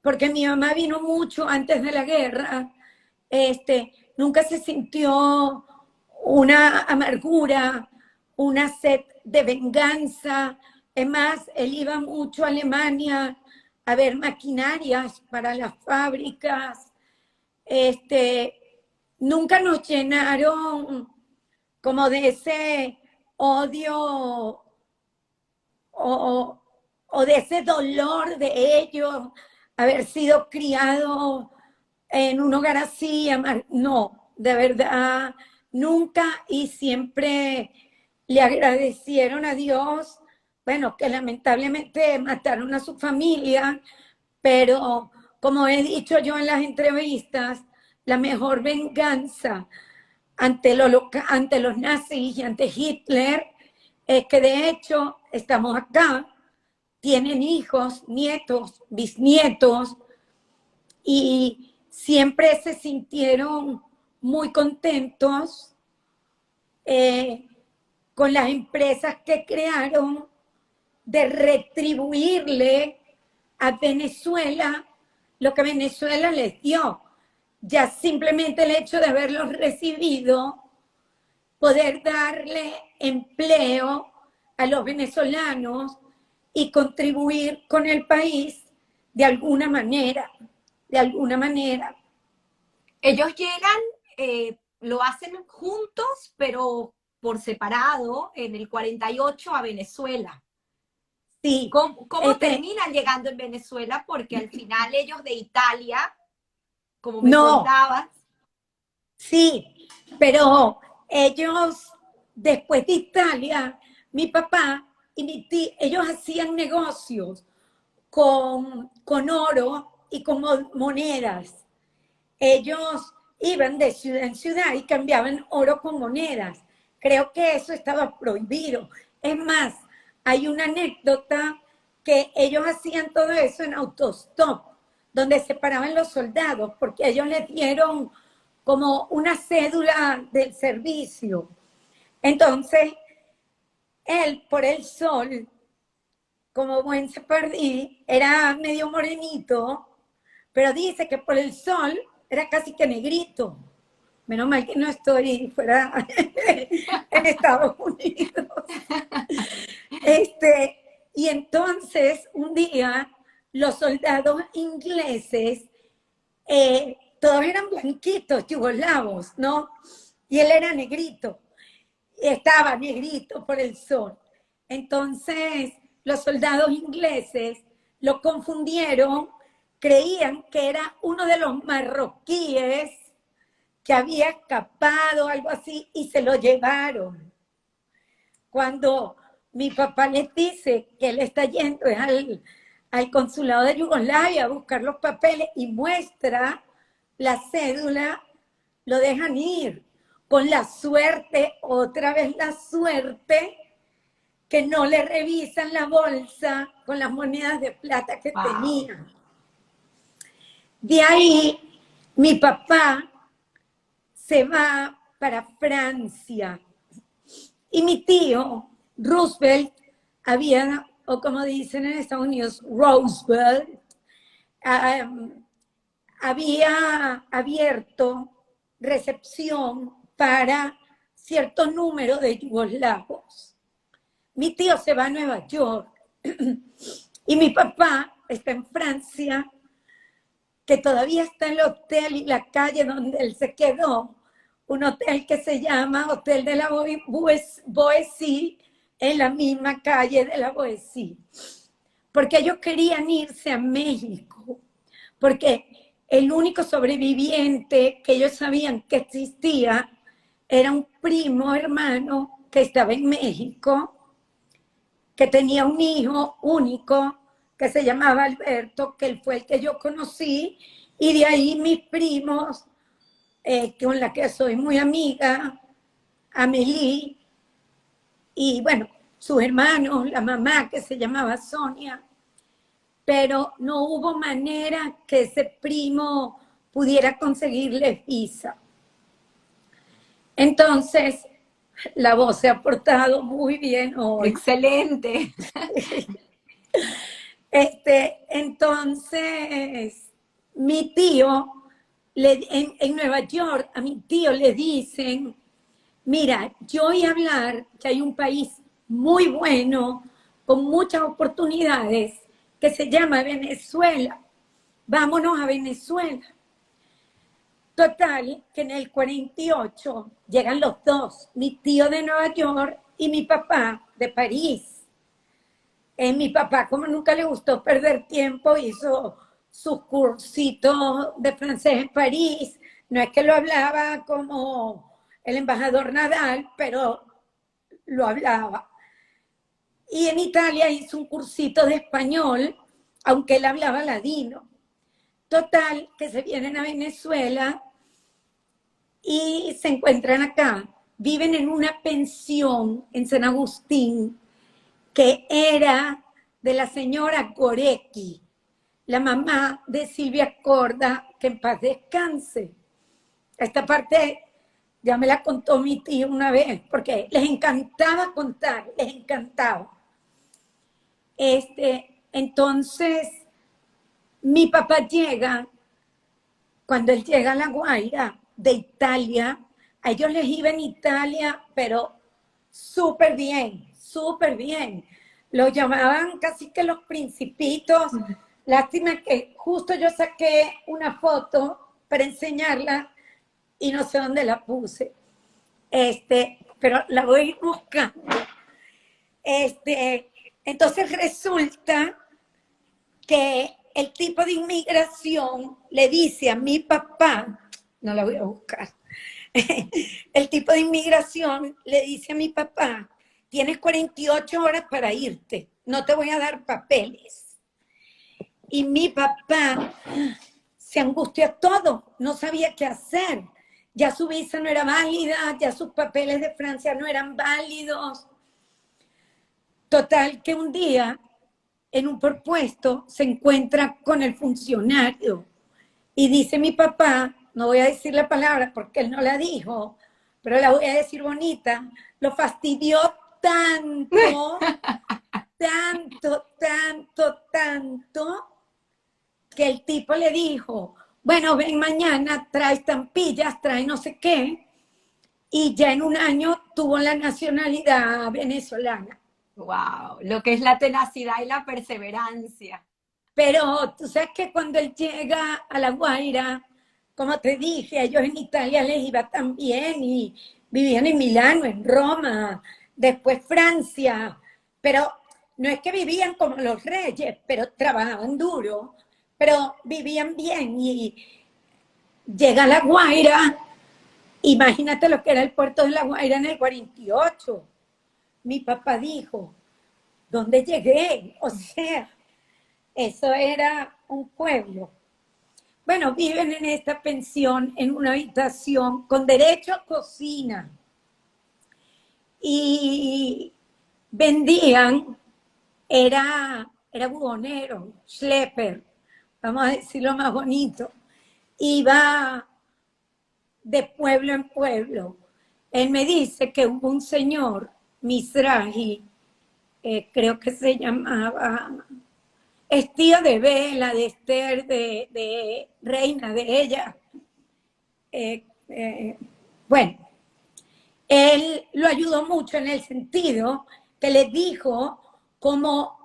porque mi mamá vino mucho antes de la guerra, nunca se sintió una amargura, una sed de venganza. Es más, él iba mucho a Alemania a ver maquinarias para las fábricas. Este, Nunca nos llenaron como de ese odio o, o de ese dolor de ellos, haber sido criado en un hogar así, no, de verdad, nunca y siempre le agradecieron a Dios, bueno, que lamentablemente mataron a su familia, pero como he dicho yo en las entrevistas, la mejor venganza ante los nazis y ante Hitler es que de hecho estamos acá, tienen hijos, nietos, bisnietos, y siempre se sintieron muy contentos eh, con las empresas que crearon de retribuirle a Venezuela lo que Venezuela les dio. Ya simplemente el hecho de haberlos recibido, poder darle empleo a los venezolanos y contribuir con el país de alguna manera, de alguna manera. Ellos llegan, lo hacen juntos, pero por separado, en el 48 a Venezuela. Sí, ¿Cómo terminan llegando en Venezuela? Porque al final ellos de Italia, como me no, contabas. sí, pero ellos, después de Italia, mi papá y mi tía, ellos hacían negocios con oro y con monedas. Ellos iban de ciudad en ciudad y cambiaban oro con monedas. Creo que eso estaba prohibido. Es más, hay una anécdota que ellos hacían todo eso en autostop, donde se paraban los soldados, porque ellos les dieron como una cédula del servicio. Entonces, él, por el sol, como buen sefardí, era medio morenito, pero dice que por el sol era casi que negrito. Menos mal que no estoy fuera en Estados Unidos. Y entonces, un día, los soldados ingleses, todos eran blanquitos, yugoslavos, ¿no? Y él era negrito, y estaba negrito por el sol. Entonces, los soldados ingleses lo confundieron creían que era uno de los marroquíes que había escapado, algo así, y se lo llevaron. Cuando mi papá les dice que él está yendo al consulado de Yugoslavia a buscar los papeles y muestra la cédula, lo dejan ir. Con la suerte, otra vez la suerte, que no le revisan la bolsa con las monedas de plata que Wow. tenía. De ahí, mi papá se va para Francia. Y mi tío, Roosevelt, había, o como dicen en Estados Unidos, Roosevelt, había abierto recepción para cierto número de yugoslavos. Mi tío se va a Nueva York y mi papá está en Francia, que todavía está en el hotel y la calle donde él se quedó, un hotel que se llama Hotel de la Boétie, en la misma calle de la Boétie, porque ellos querían irse a México, porque el único sobreviviente que ellos sabían que existía era un primo hermano que estaba en México, que tenía un hijo único que se llamaba Alberto, que él fue el que yo conocí, y de ahí mis primos, con la que soy muy amiga, Amelie, y bueno, sus hermanos, la mamá que se llamaba Sonia, pero no hubo manera que ese primo pudiera conseguirle visa. Entonces, la voz se ha portado muy bien hoy. Excelente. Entonces, mi tío, en Nueva York, a mi tío le dicen, mira, yo oí hablar que hay un país muy bueno, con muchas oportunidades, que se llama Venezuela. Vámonos a Venezuela. Total, que en el 48 llegan los dos, mi tío de Nueva York y mi papá de París. Mi papá, como nunca le gustó perder tiempo, hizo sus cursitos de francés en París. No es que lo hablaba como el embajador Nadal, pero lo hablaba. Y en Italia hizo un cursito de español, aunque él hablaba ladino. Total, que se vienen a Venezuela y se encuentran acá. Viven en una pensión en San Agustín, que era de la señora Gorecki, la mamá de Silvia Corda, que en paz descanse. Esta parte ya me la contó mi tío una vez, porque les encantaba contar, les encantaba. Entonces, mi papá llega, cuando él llega a La Guaira, de Italia, a ellos les iba en Italia, pero súper bien, súper bien. Lo llamaban casi que los principitos. Lástima que justo yo saqué una foto para enseñarla y no sé dónde la puse. Pero la voy a ir buscando. Entonces resulta que el tipo de inmigración le dice a mi papá, no la voy a buscar, el tipo de inmigración le dice a mi papá, tienes 48 horas para irte, no te voy a dar papeles. Y mi papá se angustió todo, no sabía qué hacer. Ya su visa no era válida, ya sus papeles de Francia no eran válidos. Total, que un día, en un propuesto, se encuentra con el funcionario y dice mi papá, no voy a decir la palabra porque él no la dijo, pero la voy a decir bonita, lo fastidió tanto, tanto, que el tipo le dijo, bueno, ven mañana, trae estampillas, trae no sé qué, y ya en un año tuvo la nacionalidad venezolana. Wow, lo que es la tenacidad y la perseverancia. Pero tú sabes que cuando él llega a La Guaira, como te dije, a ellos en Italia les iba tan bien y vivían en Milano, en Roma, después Francia, pero no es que vivían como los reyes, pero trabajaban duro, pero vivían bien y llega La Guaira, imagínate lo que era el puerto de La Guaira en el 48. Mi papá dijo, ¿dónde llegué? O sea, eso era un pueblo. Bueno, viven en esta pensión, en una habitación con derecho a cocina. Y vendían, era buhonero, schlepper, vamos a decirlo más bonito. Iba de pueblo en pueblo. Él me dice que hubo un señor, Mizrahi, creo que se llamaba, es tío de Bela, de Esther, de Reina, de ella. Bueno, él lo ayudó mucho en el sentido que le dijo como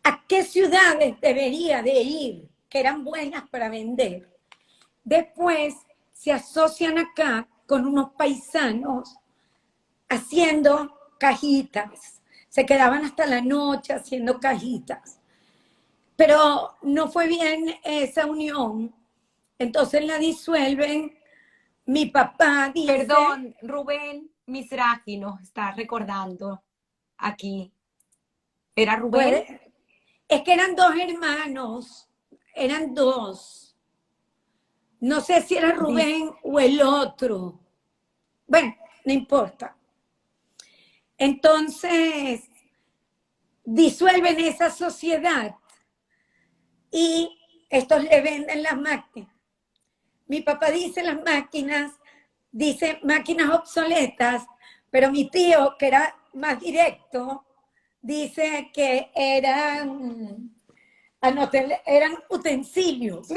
a qué ciudades debería de ir, que eran buenas para vender. Después se asocian acá con unos paisanos haciendo cajitas. Se quedaban hasta la noche haciendo cajitas. Pero no fue bien esa unión. Entonces la disuelven. Mi papá dice, Perdón, Rubén Mizrahi nos está recordando aquí. ¿Era Rubén? puede, es que eran dos hermanos, eran dos. No sé si era Dice, Rubén o el otro. Bueno, no importa. Entonces, disuelven esa sociedad y estos le venden las máquinas. Mi papá dice las máquinas, dice máquinas obsoletas, pero mi tío, que era más directo, dice que eran utensilios.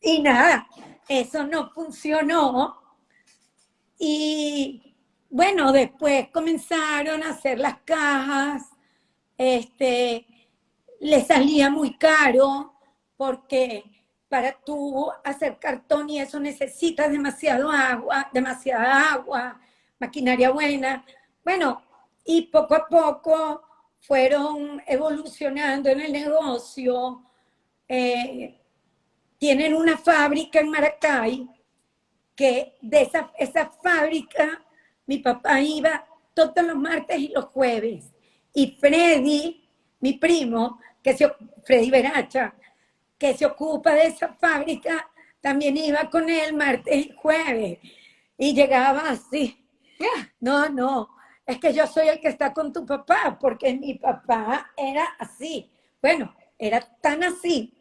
Y nada, eso no funcionó. Y bueno, después comenzaron a hacer las cajas, este, le salía muy caro porque para tú hacer cartón y eso necesitas demasiada agua, maquinaria buena. Bueno, y poco a poco fueron evolucionando en el negocio. Eh, Tienen una fábrica en Maracay que de esa fábrica mi papá iba todos los martes y los jueves. Y Freddy, mi primo, Freddy Beracha, que se ocupa de esa fábrica, también iba con él martes y jueves. Y llegaba así. No, no, es que yo soy el que está con tu papá, porque mi papá era así. Bueno, era tan así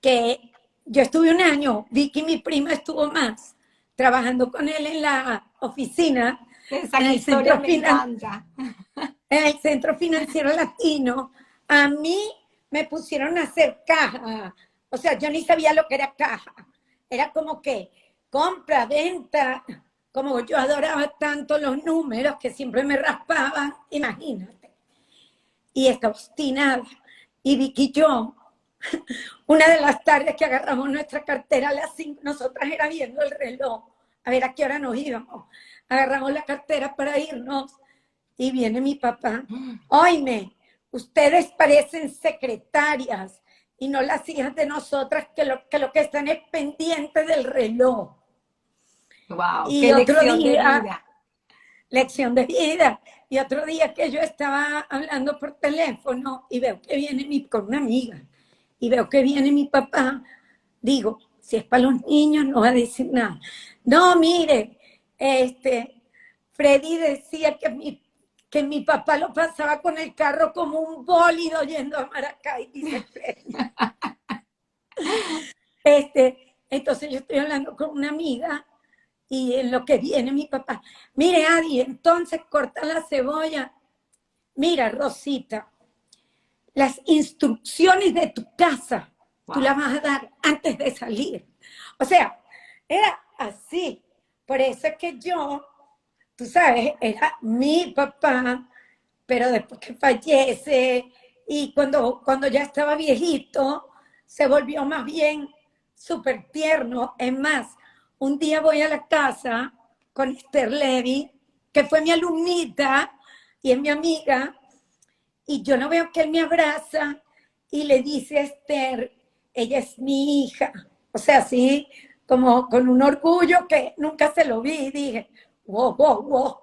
que yo estuve un año, Vicky, mi prima, estuvo más, trabajando con él en la oficina, esa en el historia centro, me encanta. en el centro financiero latino. A mí me pusieron a hacer caja. O sea, yo ni sabía lo que era caja. Era como que compra, venta. Como yo adoraba tanto los números que siempre me raspaban, imagínate. Y estaba obstinada. Y Vicky y yo, una de las tardes que agarramos nuestra cartera a las 5, nosotras era viendo el reloj, a ver a qué hora nos íbamos. Agarramos la cartera para irnos y viene mi papá. Oíme, ustedes parecen secretarias y no las hijas de nosotras que lo que están es pendiente del reloj. Wow, Y qué otro lección de día, vida. lección de vida. Y otro día que yo estaba hablando por teléfono y veo que viene con una amiga y veo que viene mi papá, digo, si es para los niños no va a decir nada. No, mire, Freddy decía que mi papá lo pasaba con el carro como un bólido yendo a Maracay, dice Freddy. Entonces yo estoy hablando con una amiga y en lo que viene mi papá, mire Adi, entonces corta la cebolla. Mira, Rosita, las instrucciones de tu casa, tú las Wow. vas a dar antes de salir. O sea, era así. Por eso es que yo, tú sabes, era mi papá, pero después que fallece y cuando ya estaba viejito, se volvió más bien súper tierno. Es más, un día voy a la casa con Esther Levy, que fue mi alumnita y es mi amiga, y yo no veo que él me abraza y le dice a Esther, ella es mi hija. O sea, así como con un orgullo que nunca se lo vi y dije, wow, wow, wow.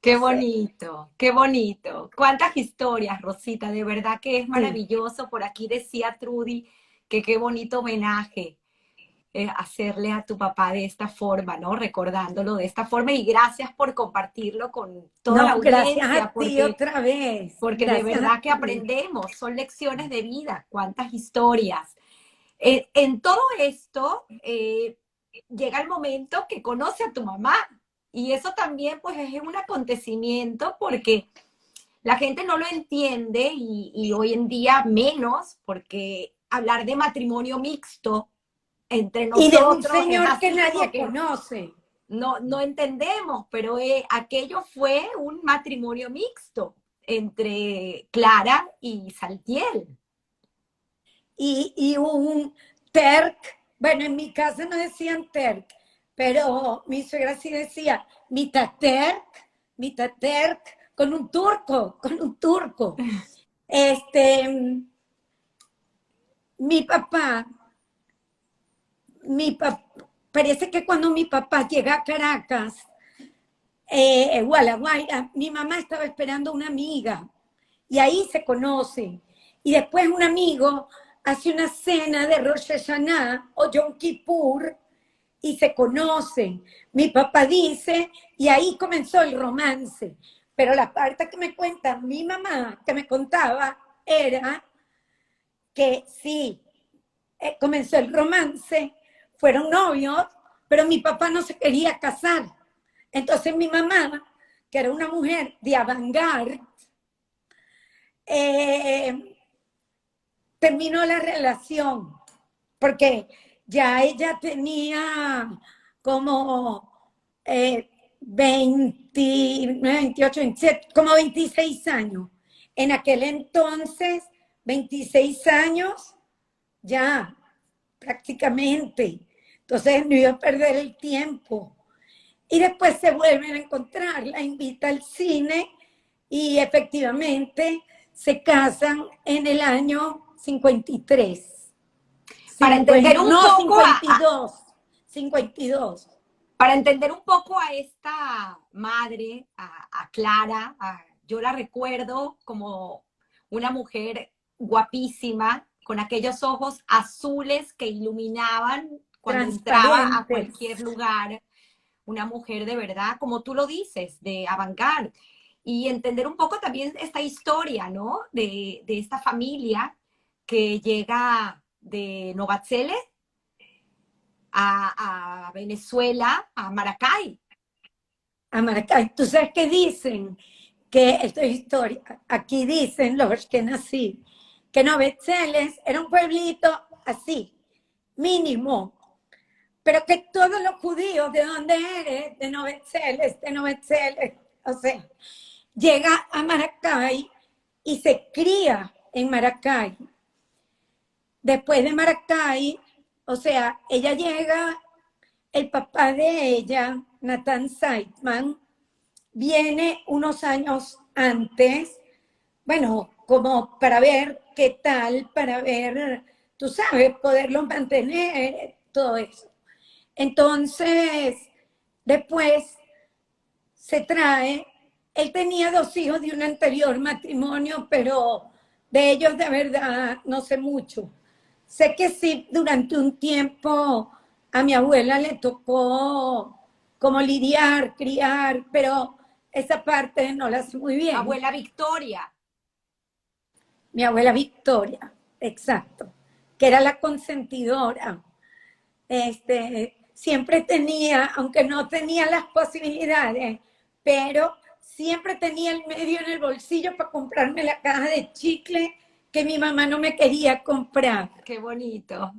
Qué O sea, bonito, qué bonito. Cuántas historias, Rosita, de verdad que es sí. maravilloso. Por aquí decía Trudy que qué bonito homenaje hacerle a tu papá de esta forma, ¿no? Recordándolo de esta forma y gracias por compartirlo con toda la No, gracias audiencia, a ti porque, otra vez. porque de Gracias a verdad que ti. aprendemos, son lecciones de vida, cuántas historias. En todo esto, llega el momento que conoce a tu mamá y eso también pues es un acontecimiento porque la gente no lo entiende y hoy en día menos porque hablar de matrimonio mixto entre Y de un nosotros es señor que así como nadie que conoce. no entendemos, pero aquello fue un matrimonio mixto entre Clara y Saltiel. Y un terc, bueno, en mi casa no decían terc, pero mi suegra sí decía mitad terc, con un turco. Este, mi papá, mi papá, parece que cuando mi papá llega a Caracas, Gualaguayra, mi mamá estaba esperando a una amiga y ahí se conocen. Y después un amigo hace una cena de Rosh Hashanah o Yom Kippur y se conocen. Mi papá dice, y ahí comenzó el romance. Pero la parte que me cuenta mi mamá, que me contaba, era que sí, comenzó el romance, fueron novios, pero mi papá no se quería casar. Entonces mi mamá, que era una mujer de avant-garde, eh, terminó la relación, porque ya ella tenía como 20, 28, 27, como 26 años. En aquel entonces, 26 años, ya prácticamente. Entonces no iba a perder el tiempo. Y después se vuelven a encontrar, la invita al cine y efectivamente se casan en el año 53. Para entender un No, poco 52. 52. para entender un poco a esta madre, a Clara, yo la recuerdo como una mujer guapísima, con aquellos ojos azules que iluminaban cuando entraba a Transparentes. cualquier lugar, una mujer de verdad, como tú lo dices, de avant-garde. Y entender un poco también esta historia, ¿no? De esta familia que llega de Novatzele a Venezuela, a Maracay. A Maracay. ¿Tú sabes qué dicen? Que esto es historia. Aquí dicen los que nací, que Novecheles era un pueblito así, mínimo, pero que todos los judíos, ¿de dónde eres? De Novecheles, o sea, llega a Maracay y se cría en Maracay. Después de Maracay, o sea, ella llega, el papá de ella, Nathan Seidman, viene unos años antes, bueno, como para ver qué tal, para ver, tú sabes, poderlos mantener, todo eso. Entonces, después se trae, él tenía 2 hijos de un anterior matrimonio, pero de ellos de verdad no sé mucho. Sé que sí, durante un tiempo a mi abuela le tocó como lidiar, criar, pero esa parte no la sé muy bien. Abuela Victoria. Mi abuela Victoria, exacto, que era la consentidora. Siempre tenía, aunque no tenía las posibilidades, pero siempre tenía el medio en el bolsillo para comprarme la caja de chicle que mi mamá no me quería comprar. Qué bonito.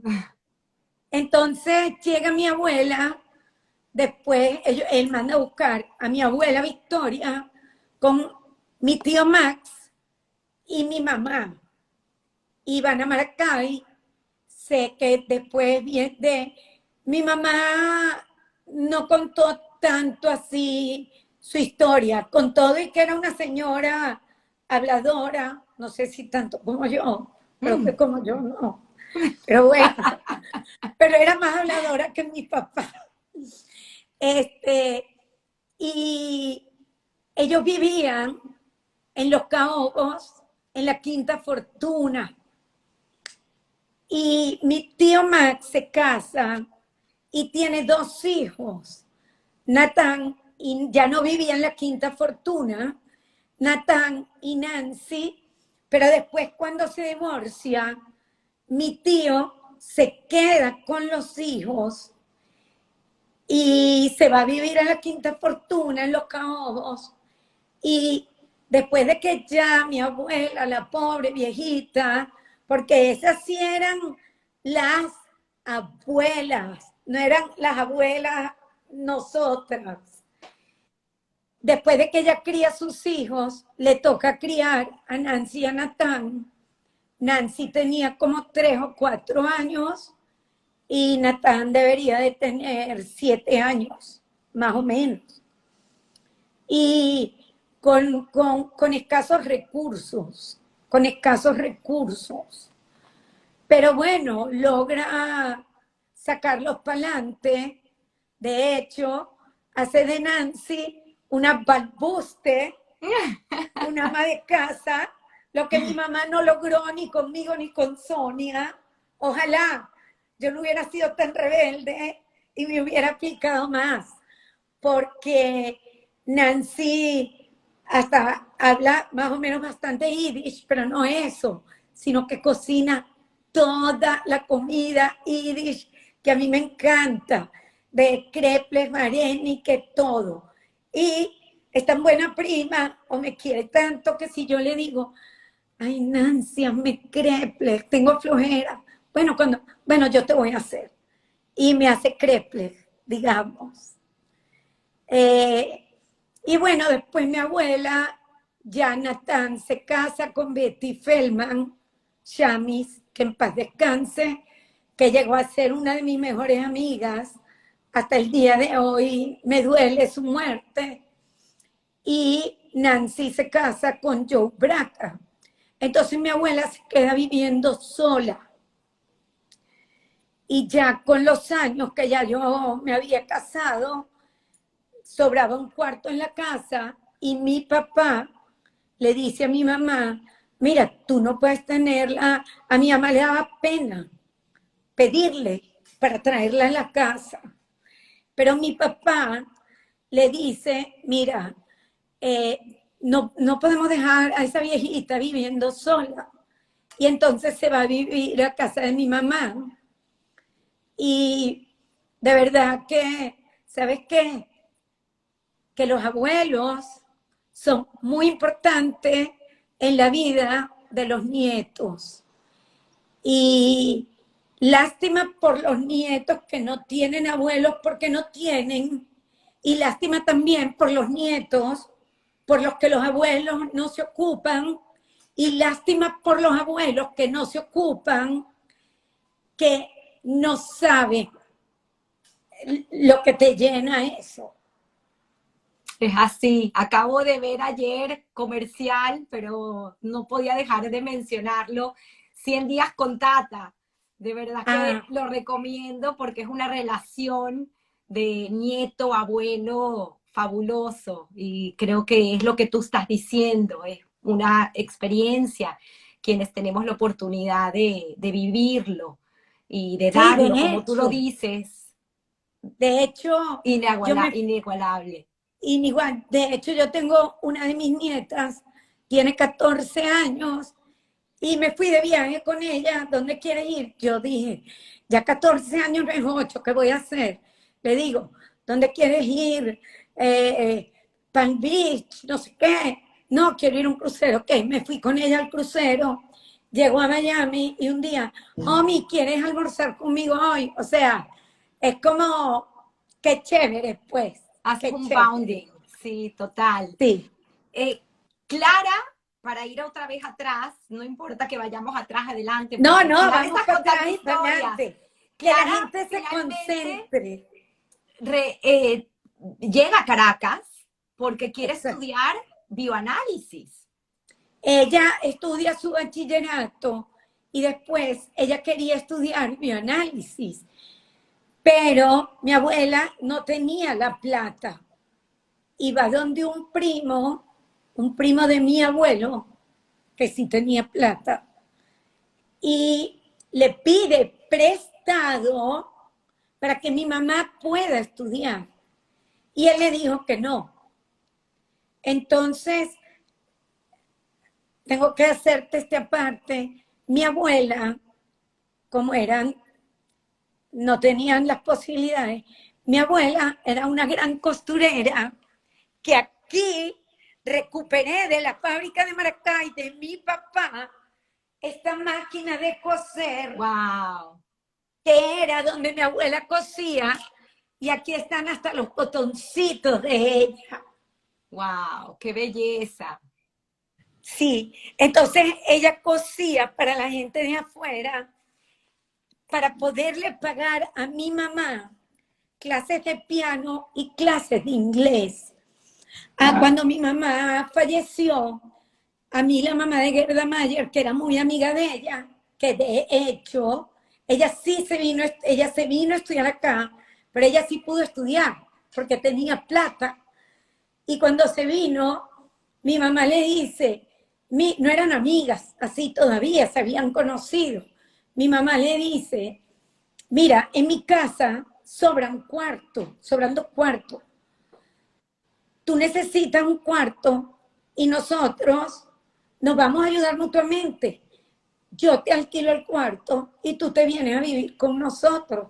Entonces llega mi abuela, después él manda a buscar a mi abuela Victoria con mi tío Max y mi mamá. Iban a Maracay, sé que después de mi mamá no contó tanto así su historia, con todo y que era una señora habladora, no sé si tanto como yo, pero Mm. que como yo no. Pero bueno, pero era más habladora que mi papá. Este, y ellos vivían en Los Caobos, en la Quinta Fortuna. Y mi tío Max se casa y tiene dos hijos. Nathan, y ya no vivía en la Quinta Fortuna, Nathan y Nancy, pero después cuando se divorcia, mi tío se queda con los hijos y se va a vivir a la Quinta Fortuna en Los Caobos. Y después de que ya mi abuela, la pobre viejita, porque esas sí eran las abuelas, no eran las abuelas nosotras. Después de que ella cría a sus hijos, le toca criar a Nancy y a Natán. Nancy tenía como 3 o 4 años y Natán debería de tener 7 años, más o menos. Y con escasos recursos, con escasos recursos. Pero bueno, logra sacarlos para adelante. De hecho, hace de Nancy una balbuste, una ama de casa, lo que mi mamá no logró ni conmigo ni con Sonia. Ojalá yo no hubiera sido tan rebelde y me hubiera aplicado más, porque Nancy hasta habla más o menos bastante yiddish, pero no eso, sino que cocina toda la comida yiddish que a mí me encanta, de creples, mareni, que todo. Y es tan buena prima, o me quiere tanto, que si yo le digo, ay Nancy, hazme creples, tengo flojera. Bueno, yo te voy a hacer. Y me hace creples, digamos. Eh, y bueno, después mi abuela, Jonathan, se casa con Betty Feldman, Shamis, que en paz descanse, que llegó a ser una de mis mejores amigas. Hasta el día de hoy me duele su muerte. Y Nancy se casa con Joe Braca. Entonces mi abuela se queda viviendo sola. Y ya con los años que ya yo me había casado, sobraba un cuarto en la casa y mi papá le dice a mi mamá, mira, tú no puedes tenerla, a mi mamá le daba pena pedirle para traerla a la casa, pero mi papá le dice, mira, no podemos dejar a esa viejita viviendo sola, y entonces se va a vivir a casa de mi mamá. Y de verdad que, ¿sabes qué? Que los abuelos son muy importantes en la vida de los nietos. Y lástima por los nietos que no tienen abuelos porque no tienen. Y lástima también por los nietos por los que los abuelos no se ocupan. Y lástima por los abuelos que no se ocupan, que no saben lo que te llena eso. Es así. Acabo de ver ayer comercial, pero no podía dejar de mencionarlo. 100 días con Tata. De verdad que Ah, lo recomiendo porque es una relación de nieto, abuelo fabuloso. Y creo que es lo que tú estás diciendo. Es una experiencia. Quienes tenemos la oportunidad de vivirlo y de sí, darlo, como tú lo dices, de hecho, yo me inigualable. igual, de hecho yo tengo una de mis nietas, tiene 14 años y me fui de viaje con ella. ¿Dónde quiere ir? Yo dije, ya 14 años no es 8, ¿qué voy a hacer? Le digo, ¿dónde quieres ir? Palm Beach, no sé qué. No, quiero ir a un crucero. Ok, me fui con ella al crucero, llegó a Miami y un día, Omi, ¿quieres almorzar conmigo hoy? O sea, es como, qué chévere, pues, Haces qué un chévere. bounding, sí, total. Sí. Eh, Clara, para ir otra vez atrás, no importa que vayamos atrás, adelante, No, porque no, Clara me vamos está para atrás contando y para historias. adelante. Que la Clara gente se finalmente concentre. re- eh, llega a Caracas porque quiere Exacto. estudiar bioanálisis. Ella estudia su bachillerato y después ella quería estudiar bioanálisis, pero mi abuela no tenía la plata. Iba donde un primo de mi abuelo, que sí tenía plata, y le pide prestado para que mi mamá pueda estudiar. Y él le dijo que no. Entonces, tengo que hacerte este aparte. Mi abuela, como no tenían las posibilidades, mi abuela era una gran costurera que aquí recuperé de la fábrica de Maracay de mi papá esta máquina de coser. Wow, Que era donde mi abuela cosía, y aquí están hasta los botoncitos de ella. wow, qué belleza. Sí, entonces ella cosía para la gente de afuera para poderle pagar a mi mamá clases de piano y clases de inglés. Cuando mi mamá falleció, a mí la mamá de Gerda Mayer, que era muy amiga de ella, que de hecho, ella se vino a estudiar acá, pero ella sí pudo estudiar, porque tenía plata. Y cuando se vino, mi mamá le dice, no eran amigas, así todavía se habían conocido. Mi mamá le dice, mira, en mi casa sobran 2 cuartos. Tú necesitas un cuarto y nosotros nos vamos a ayudar mutuamente. Yo te alquilo el cuarto y tú te vienes a vivir con nosotros.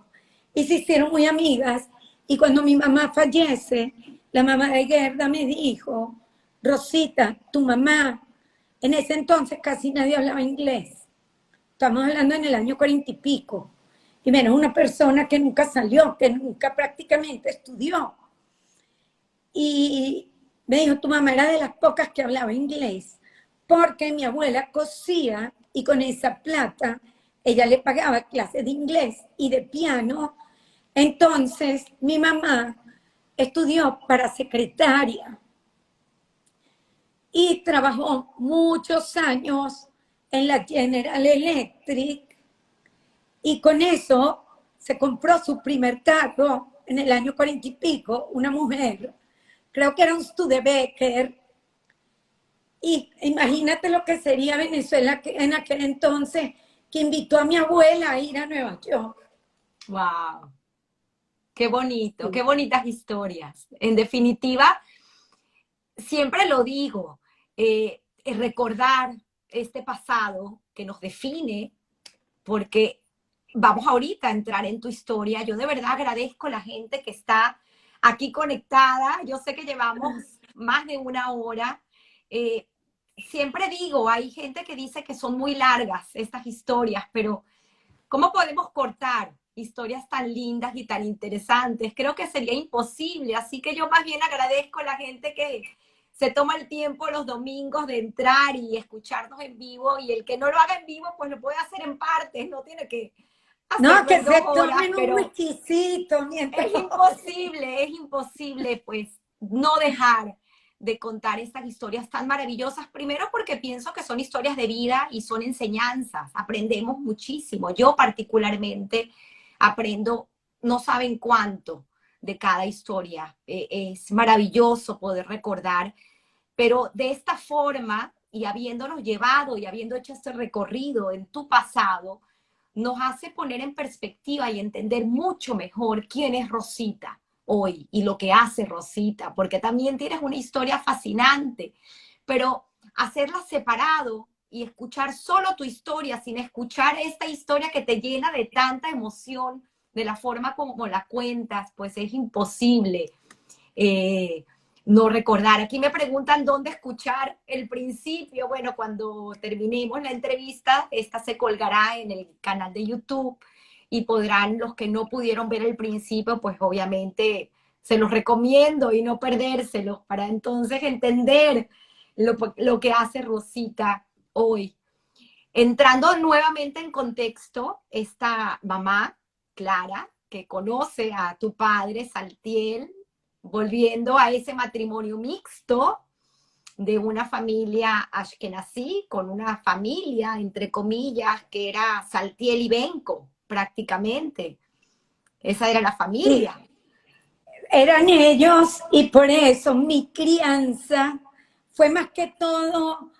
Y se hicieron muy amigas. Y cuando mi mamá fallece, la mamá de Gerda me dijo, Rosita, tu mamá, en ese entonces casi nadie hablaba inglés. Estamos hablando en el año 40 y pico. Y menos una persona que nunca salió, que nunca prácticamente estudió. Y me dijo, tu mamá era de las pocas que hablaba inglés, porque mi abuela cosía y con esa plata ella le pagaba clases de inglés y de piano. Entonces mi mamá estudió para secretaria y trabajó muchos años en la General Electric y con eso se compró su primer carro en el año 40 y pico, una mujer, creo que era un Studebaker, y imagínate lo que sería Venezuela en aquel entonces, que invitó a mi abuela a ir a Nueva York. Wow, qué bonito, qué bonitas historias. En definitiva, siempre lo digo, recordar este pasado que nos define, porque vamos ahorita a entrar en tu historia. Yo de verdad agradezco a la gente que está aquí conectada. Yo sé que llevamos más de una hora. Siempre digo, hay gente que dice que son muy largas estas historias, pero ¿cómo podemos cortar historias tan lindas y tan interesantes? Creo que sería imposible, así que yo más bien agradezco a la gente que se toma el tiempo los domingos de entrar y escucharnos en vivo, y el que no lo haga en vivo, pues lo puede hacer en partes, no tiene que No, hacerlo que en dos se horas, tomen un pero whiskycito mientras... es imposible, pues, no dejar de contar estas historias tan maravillosas, primero porque pienso que son historias de vida y son enseñanzas, aprendemos muchísimo. Yo particularmente aprendo, no saben cuánto de cada historia. Es maravilloso poder recordar, pero de esta forma, y habiéndonos llevado y habiendo hecho este recorrido en tu pasado, nos hace poner en perspectiva y entender mucho mejor quién es Rosita hoy y lo que hace Rosita, porque también tienes una historia fascinante, pero hacerla separado y escuchar solo tu historia sin escuchar esta historia que te llena de tanta emoción, de la forma como la cuentas, pues es imposible no recordar. Aquí me preguntan dónde escuchar el principio. Bueno, cuando terminemos la entrevista, esta se colgará en el canal de YouTube y podrán, los que no pudieron ver el principio, pues obviamente se los recomiendo y no perdérselos para entonces entender lo que hace Rosita hoy. Entrando nuevamente en contexto, esta mamá, Clara, que conoce a tu padre, Saltiel, volviendo a ese matrimonio mixto, de una familia ashkenazí con una familia, entre comillas, que era Saltiel y Benco, prácticamente. Esa era la Sí, familia. eran ellos y por eso mi crianza fue más que todo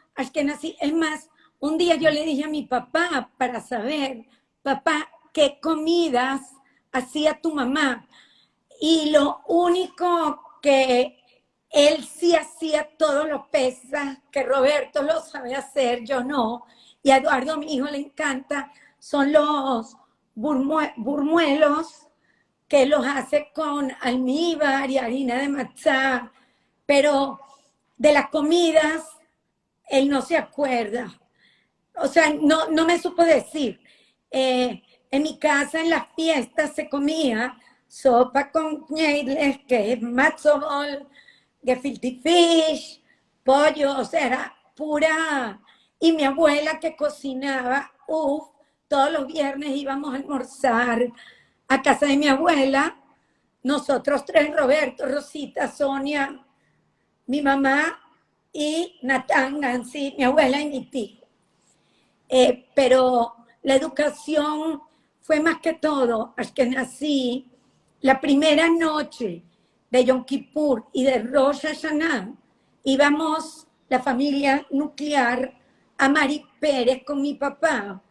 nací. Es más, un día yo le dije a mi papá para saber, papá, ¿qué comidas hacía tu mamá? Y lo único que él sí hacía todos los pesas, que Roberto lo sabe hacer, yo no, y a Eduardo, mi hijo, le encanta, son los burmuelos que los hace con almíbar y harina de matzá, pero de las comidas él no se acuerda. O sea, no me supo decir. En mi casa, en las fiestas, se comía sopa con ñeiles, que es matzobol, gefilte fish, pollo, o sea, era pura. Y mi abuela que cocinaba, uff, todos los viernes íbamos a almorzar a casa de mi abuela, nosotros tres, Roberto, Rosita, Sonia, mi mamá y Natán, Nancy, mi abuela y mi tío. Pero la educación fue más que todo, hasta que nací, la primera noche de Yom Kippur y de Rosh Hashanah, íbamos la familia nuclear a Mari Pérez con mi papá.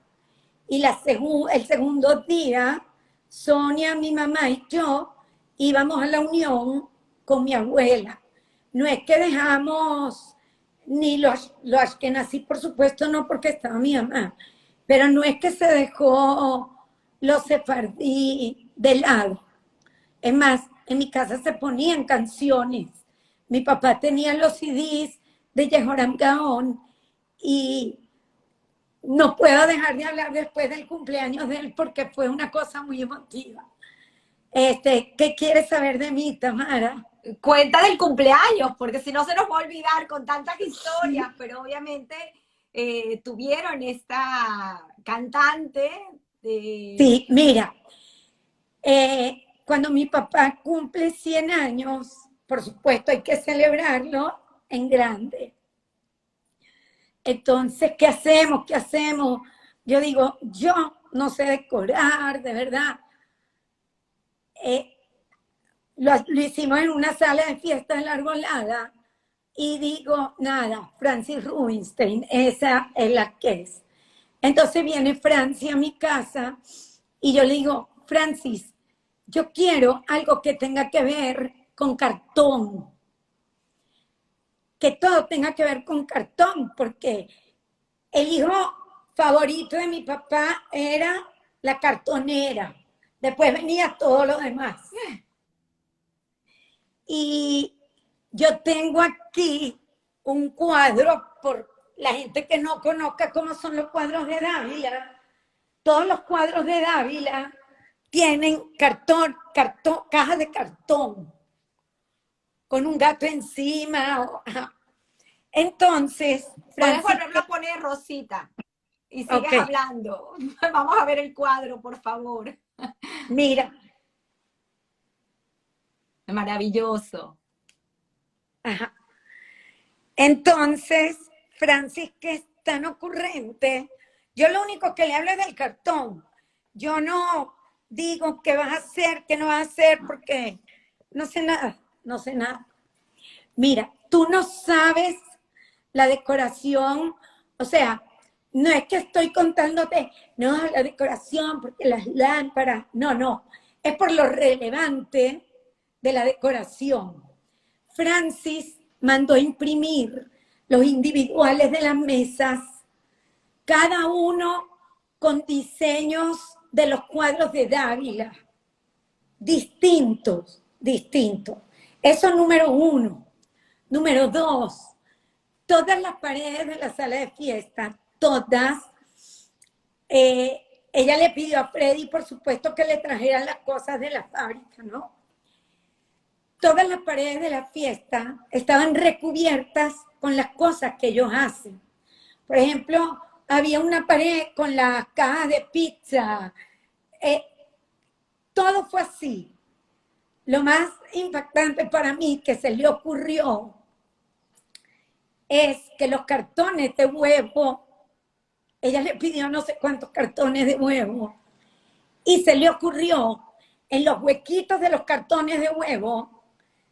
Y el segundo día, Sonia, mi mamá y yo íbamos a la unión con mi abuela. No es que dejamos ni los que nací, por supuesto, no porque estaba mi mamá, pero no es que se dejó los sefardí de lado. Es más, en mi casa se ponían canciones. Mi papá tenía los CDs de Yehoram Gaon y no puedo dejar de hablar después del cumpleaños de él porque fue una cosa muy emotiva. ¿Qué quieres saber de mí, Tamara? Cuenta del cumpleaños, porque si no se nos va a olvidar con tantas historias, pero obviamente tuvieron esta cantante de... Sí, mira, cuando mi papá cumple 100 años, por supuesto hay que celebrarlo en grande. Entonces, ¿qué hacemos? ¿Qué hacemos? Yo digo, yo no sé decorar, de verdad. Eh, lo hicimos en una sala de fiesta de la Arbolada y digo, nada, Francis Rubinstein, esa es la que es. Entonces viene Francis a mi casa y yo le digo, Francis, yo quiero algo que tenga que ver con cartón, que todo tenga que ver con cartón, porque el hijo favorito de mi papá era la cartonera. Después venía todo lo demás. Y yo tengo aquí un cuadro, por la gente que no conozca cómo son los cuadros de Dávila. Todos los cuadros de Dávila tienen caja de cartón, con un gato encima. Entonces, Puedes Francis, volverlo a poner, Rosita, y sigues ok, hablando. Vamos a ver el cuadro, por favor. mira, Maravilloso. ajá. Entonces, Francis, que es tan ocurrente, yo lo único que le hablo es del cartón. Yo no digo qué vas a hacer, qué no vas a hacer, porque no sé nada, no sé nada. Mira, tú no sabes la decoración, o sea, no es que estoy contándote, no, la decoración, porque las lámparas, no, es por lo relevante de la decoración. Francis mandó imprimir los individuales de las mesas, cada uno con diseños de los cuadros de Dávila, distintos. Eso número uno. Número dos, todas las paredes de la sala de fiesta, todas, ella le pidió a Freddy, por supuesto, que le trajera las cosas de la fábrica, ¿no? Todas las paredes de la fiesta estaban recubiertas con las cosas que ellos hacen. Por ejemplo, había una pared con las cajas de pizza. Eh, Todo fue así. Lo más impactante para mí que se le ocurrió es que los cartones de huevo, ella le pidió no sé cuántos cartones de huevo, y se le ocurrió, en los huequitos de los cartones de huevo,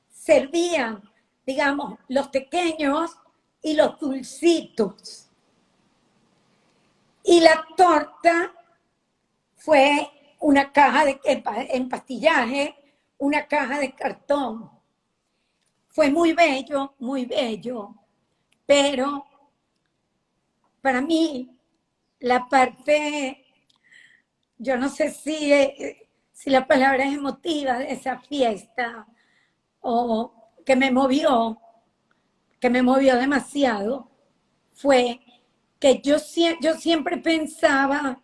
servían, digamos, los pequeños y los dulcitos. Y la torta fue una caja de empastillaje, una caja de cartón. Fue muy bello, pero para mí la parte, yo no sé si la palabra es emotiva de esa fiesta o que me movió demasiado, fue que yo siempre pensaba,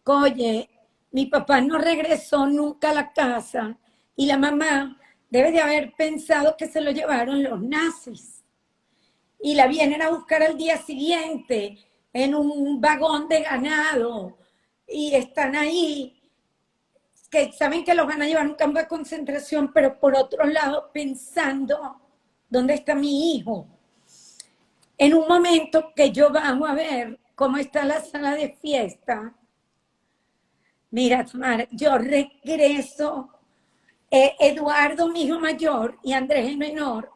oye, mi papá no regresó nunca a la casa y la mamá debe de haber pensado que se lo llevaron los nazis y la vienen a buscar al día siguiente en un vagón de ganado y están ahí, que saben que los van a llevar a un campo de concentración, pero por otro lado pensando, ¿dónde está mi hijo? En un momento que yo bajo a ver cómo está la sala de fiesta, mira, Tamara, yo regreso, Eduardo, mi hijo mayor, y Andrés, el menor,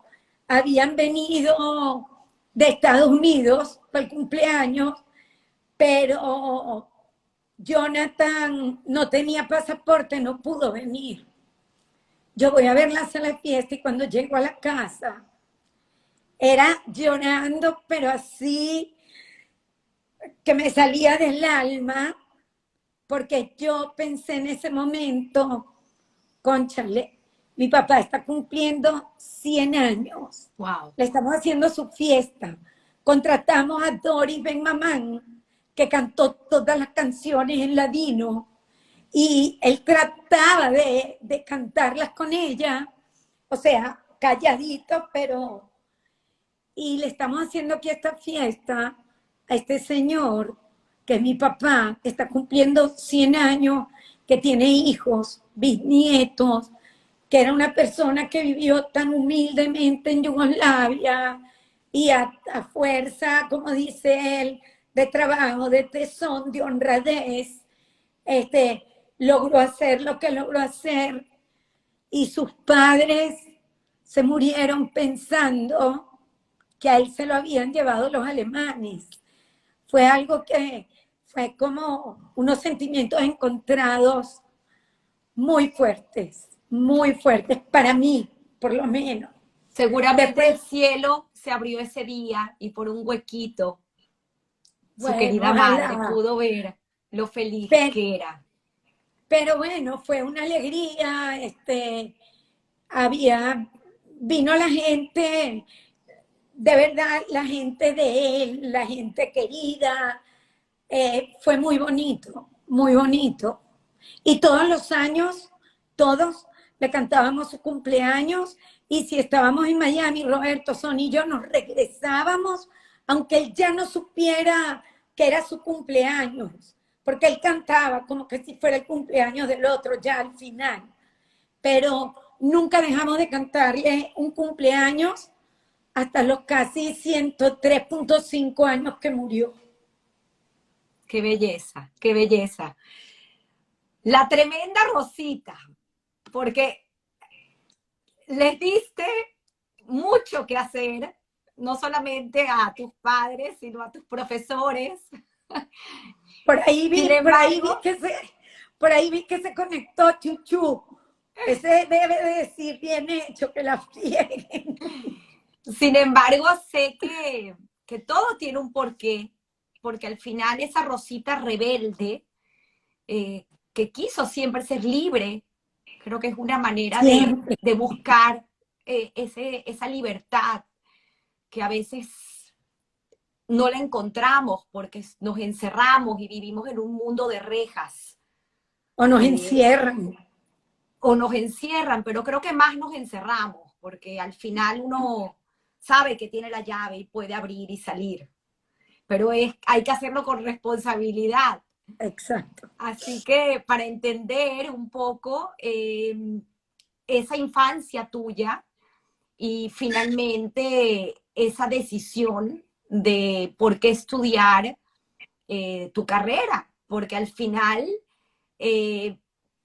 habían venido de Estados Unidos para el cumpleaños, pero Jonathan no tenía pasaporte, no pudo venir. Yo voy a ver la sala de fiesta y cuando llego a la casa, era llorando, pero así que me salía del alma, porque yo pensé en ese momento, cónchale, mi papá está cumpliendo 100 años. Wow. Le estamos haciendo su fiesta. Contratamos a Doris Ben Mamán, que cantó todas las canciones en ladino, y él trataba de cantarlas con ella, o sea, calladito, pero... Y le estamos haciendo aquí esta fiesta a este señor, que es mi papá, que está cumpliendo 100 años, que tiene hijos, bisnietos, que era una persona que vivió tan humildemente en Yugoslavia y a fuerza, como dice él, de trabajo, de tesón, de honradez, este, logró hacer lo que logró hacer y sus padres se murieron pensando que a él se lo habían llevado los alemanes. Fue algo que fue como unos sentimientos encontrados muy fuertes para mí, por lo menos. Seguramente el Después, cielo se abrió ese día y por un huequito su bueno, querida madre ojalá. pudo ver lo feliz Pero, que era. pero bueno, fue una alegría, había, vino la gente, de verdad, la gente de él, la gente querida, fue muy bonito, muy bonito. Y todos los años, todos le cantábamos su cumpleaños y si estábamos en Miami, Roberto, Son y yo nos regresábamos, aunque él ya no supiera que era su cumpleaños, porque él cantaba como que si fuera el cumpleaños del otro ya al final. Pero nunca dejamos de cantarle un cumpleaños hasta los casi 103.5 años que murió. Qué belleza, qué belleza. La tremenda Rosita, porque les diste mucho que hacer, no solamente a tus padres, sino a tus profesores. Sin Por ahí vi embargo, que se, por ahí vi que se conectó Chuchu. Ese debe de decir bien hecho, que la frieguen. sin embargo, sé que todo tiene un porqué, porque al final esa Rosita rebelde, que quiso siempre ser libre, creo que es una manera Siempre. de buscar esa libertad que a veces no la encontramos porque nos encerramos y vivimos en un mundo de rejas. O nos Eh, encierran. o nos encierran, pero creo que más nos encerramos, porque al final uno sabe que tiene la llave y puede abrir y salir, pero hay que hacerlo con responsabilidad. Exacto. Así que para entender un poco esa infancia tuya y finalmente esa decisión de por qué estudiar tu carrera, porque al final eh,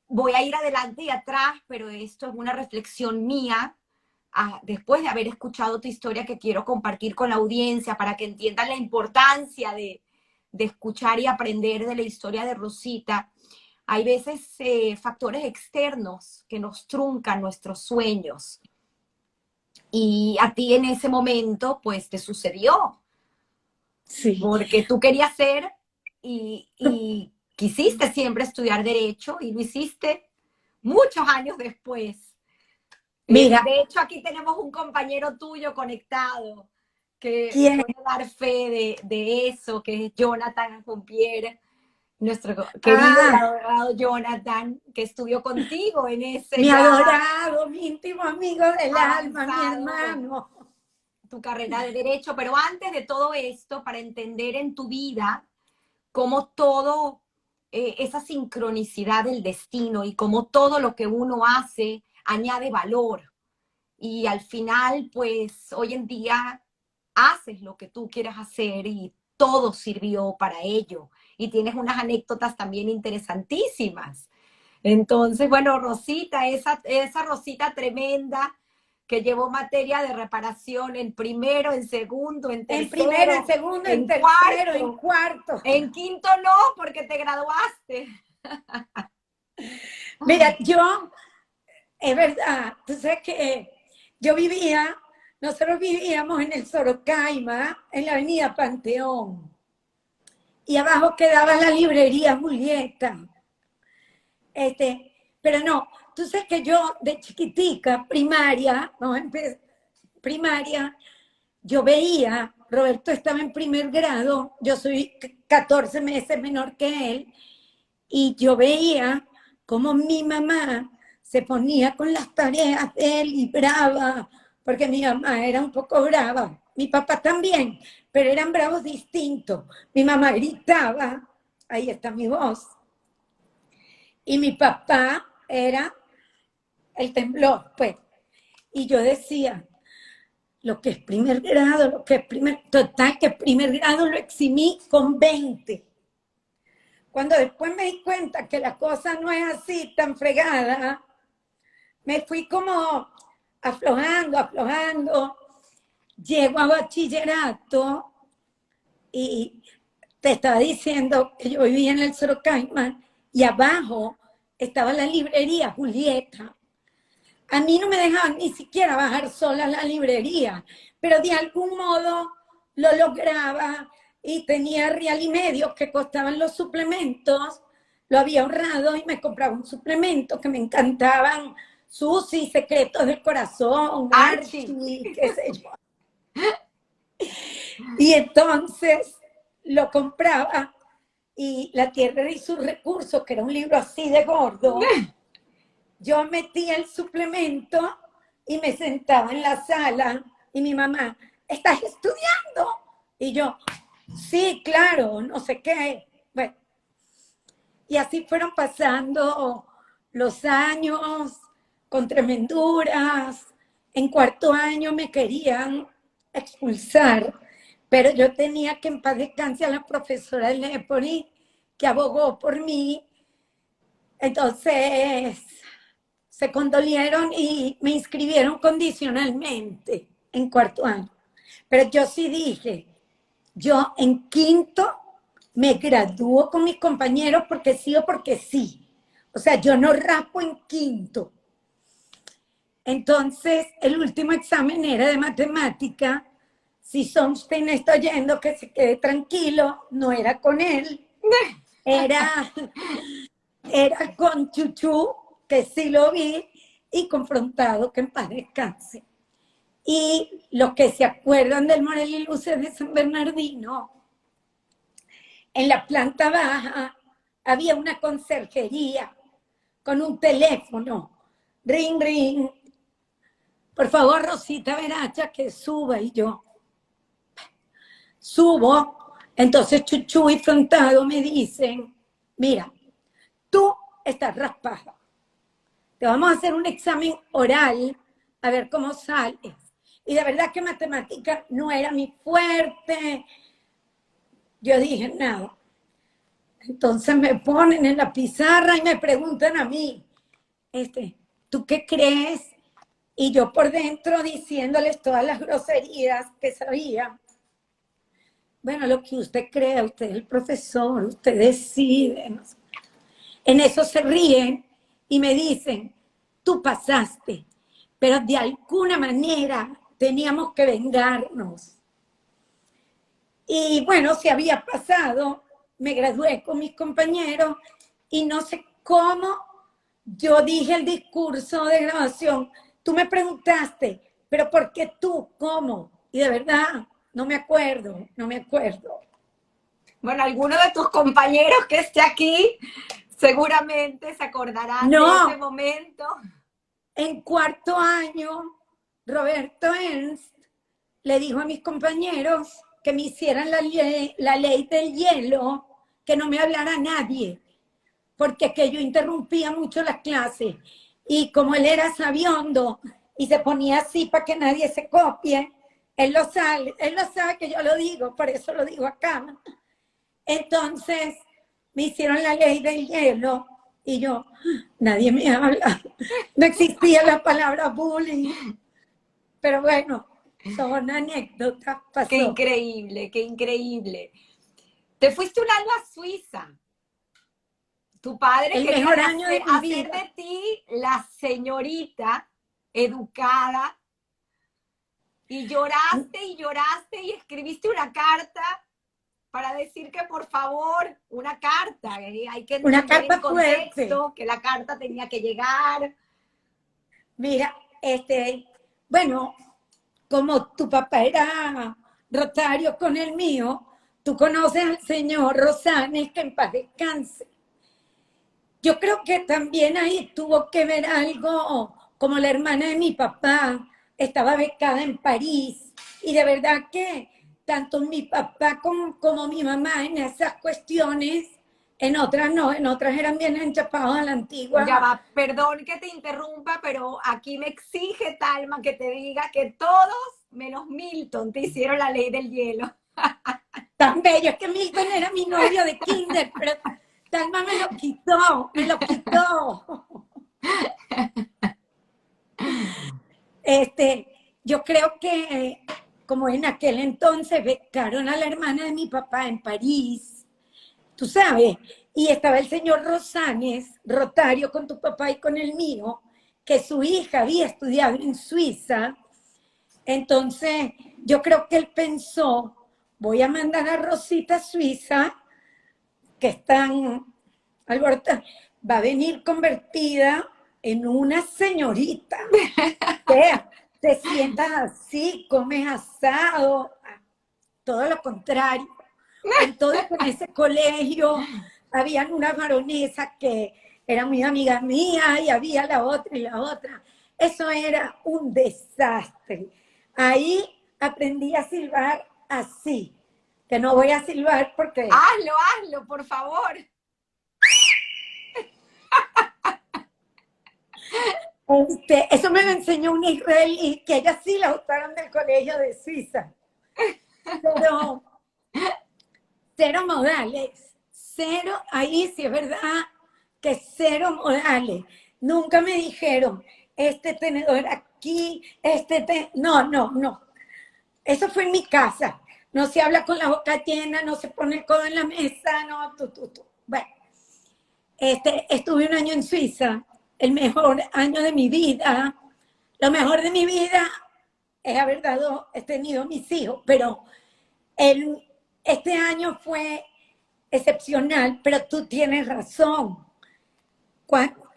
voy a ir adelante y atrás, pero esto es una reflexión mía después de haber escuchado tu historia que quiero compartir con la audiencia para que entiendan la importancia de escuchar y aprender de la historia de Rosita. Hay veces factores externos que nos truncan nuestros sueños y a ti en ese momento pues te sucedió Sí. porque tú querías ser y quisiste siempre estudiar derecho y lo hiciste muchos años después. Mira, De hecho, aquí tenemos un compañero tuyo conectado que ¿quién? puede dar fe de eso, que es Jonathan Jumpier, nuestro querido y Ah, adorado Jonathan, que estudió contigo en ese mi ya adorado, mi íntimo amigo del alma, mi avanzado hermano. tu carrera de derecho. Pero antes de todo esto, para entender en tu vida cómo todo, esa sincronicidad del destino y cómo todo lo que uno hace añade valor. Y al final, pues hoy en día haces lo que tú quieras hacer y todo sirvió para ello. Y tienes unas anécdotas también interesantísimas. Entonces, bueno, Rosita, esa Rosita tremenda que llevó materia de reparación en primero, en segundo, en En primero, en tercero, segundo, en en tercero, en cuarto, cuarto. en quinto no, porque te graduaste. Mira, yo, es verdad, tú sabes que nosotros vivíamos en el Sorocaima, en la avenida Panteón, y abajo quedaba la librería Julieta. Pero no, tú sabes que yo de chiquitica, primaria, vamos a empezar, primaria, yo veía, Roberto estaba en primer grado, yo soy 14 meses menor que él, y yo veía cómo mi mamá se ponía con las tareas de él y brava, porque mi mamá era un poco brava, mi papá también, pero eran bravos distintos. Mi mamá gritaba, ahí está mi voz, y mi papá era el temblor, pues. Y yo decía, lo que es primer grado, lo que es total, que primer grado lo eximí con 20. Cuando después me di cuenta que la cosa no es así tan fregada, me fui como aflojando, aflojando. Llego a bachillerato y te estaba diciendo que yo vivía en el Sorocaima y abajo estaba la librería Julieta. A mí no me dejaban ni siquiera bajar sola a la librería, pero de algún modo lo lograba y tenía real y medio que costaban los suplementos, lo había ahorrado y me compraba un suplemento que me encantaban, Susi, Secretos del Corazón, Archie. Archie, qué sé yo. Y entonces lo compraba y La Tierra y sus recursos, que era un libro así de gordo, yo metía el suplemento y me sentaba en la sala y mi mamá, ¿estás estudiando? Y yo, sí, claro, no sé qué. Bueno, y así fueron pasando los años con tremenduras. En cuarto año me querían expulsar, pero yo tenía que en paz descanse a la profesora Lepori, que abogó por mí. Entonces se condolieron y me inscribieron condicionalmente en cuarto año. Pero yo sí dije, yo en quinto me gradúo con mis compañeros porque sí o porque sí. O sea, yo no rapo en quinto. Entonces, el último examen era de matemática. Si Sonstein está oyendo, que se quede tranquilo, no era con él, era, era con Chuchu, que sí lo vi, y confrontado, que en paz descanse. Y los que se acuerdan del Morel y Luces de San Bernardino, en la planta baja había una conserjería con un teléfono. Ring, ring. Por favor, Rosita Veracha, que suba. Y yo subo. Entonces Chuchu y Frontado me dicen, mira, tú estás raspada. Te vamos a hacer un examen oral a ver cómo sales. Y de verdad que matemática no era mi fuerte. Yo dije, nada. Entonces me ponen en la pizarra y me preguntan a mí, ¿tú qué crees? Y yo por dentro diciéndoles todas las groserías que sabía. Bueno, lo que usted crea, usted es el profesor, usted decide. No sé. En eso se ríen y me dicen, tú pasaste, pero de alguna manera teníamos que vengarnos. Y bueno, se había pasado, me gradué con mis compañeros y no sé cómo yo dije el discurso de graduación. Tú me preguntaste, pero ¿por qué tú? ¿Cómo? Y de verdad, no me acuerdo, no me acuerdo. Bueno, alguno de tus compañeros que esté aquí seguramente se acordarán de ese No, momento. en cuarto año, Roberto Ernst le dijo a mis compañeros que me hicieran la ley del hielo, que no me hablara nadie, porque que yo interrumpía mucho las clases. Y como él era sabiondo y se ponía así para que nadie se copie, él lo sabe que yo lo digo, por eso lo digo acá. Entonces me hicieron la ley del hielo y yo, nadie me habla. No existía la palabra bullying, pero bueno, son anécdotas, Qué pasó. increíble, qué increíble. Te fuiste un año a Suiza. Tu padre El quería mejor año de mi hacer vida. de ti la señorita educada y lloraste y escribiste una carta para decir que por favor, una carta, hay que Una entender en carta fuerte. contexto que la carta tenía que llegar. Mira, bueno, como tu papá era rotario con el mío, tú conoces al señor Rosanes, que en paz descanse. Yo creo que también ahí tuvo que ver algo, como la hermana de mi papá estaba becada en París, y de verdad que tanto mi papá como mi mamá en esas cuestiones, en otras no, en otras eran bien enchapados a la Ya antigua. va, perdón que te interrumpa, pero aquí me exige Talma que te diga que todos, menos Milton, te hicieron la ley del hielo. Tan bello, es que Milton era mi novio de kinder, pero Talma me lo quitó, me lo quitó. Yo creo que como en aquel entonces becaron a la hermana de mi papá en París, tú sabes, y estaba el señor Rosanes, rotario con tu papá y con el mío, que su hija había estudiado en Suiza. Entonces, yo creo que él pensó, voy a mandar a Rosita a Suiza, que están, Alberta, va a venir convertida en una señorita. Sea, te sientas así, comes asado, todo lo contrario. Entonces, en ese colegio habían una baronesa que era muy amiga mía y había la otra y la otra. Eso era un desastre. Ahí aprendí a silbar así, que no voy a silbar porque Hazlo, hazlo, por favor. eso me lo enseñó un israelí, que ella sí la botaron del colegio de Suiza. Pero cero modales, cero, ahí sí es verdad que cero modales. Nunca me dijeron, este tenedor aquí, no, no, no. Eso fue en mi casa. No se habla con la boca llena, no se pone el codo en la mesa, no, tú. Bueno, estuve un año en Suiza, el mejor año de mi vida. Lo mejor de mi vida es haber tenido mis hijos, pero el, este año fue excepcional, pero tú tienes razón.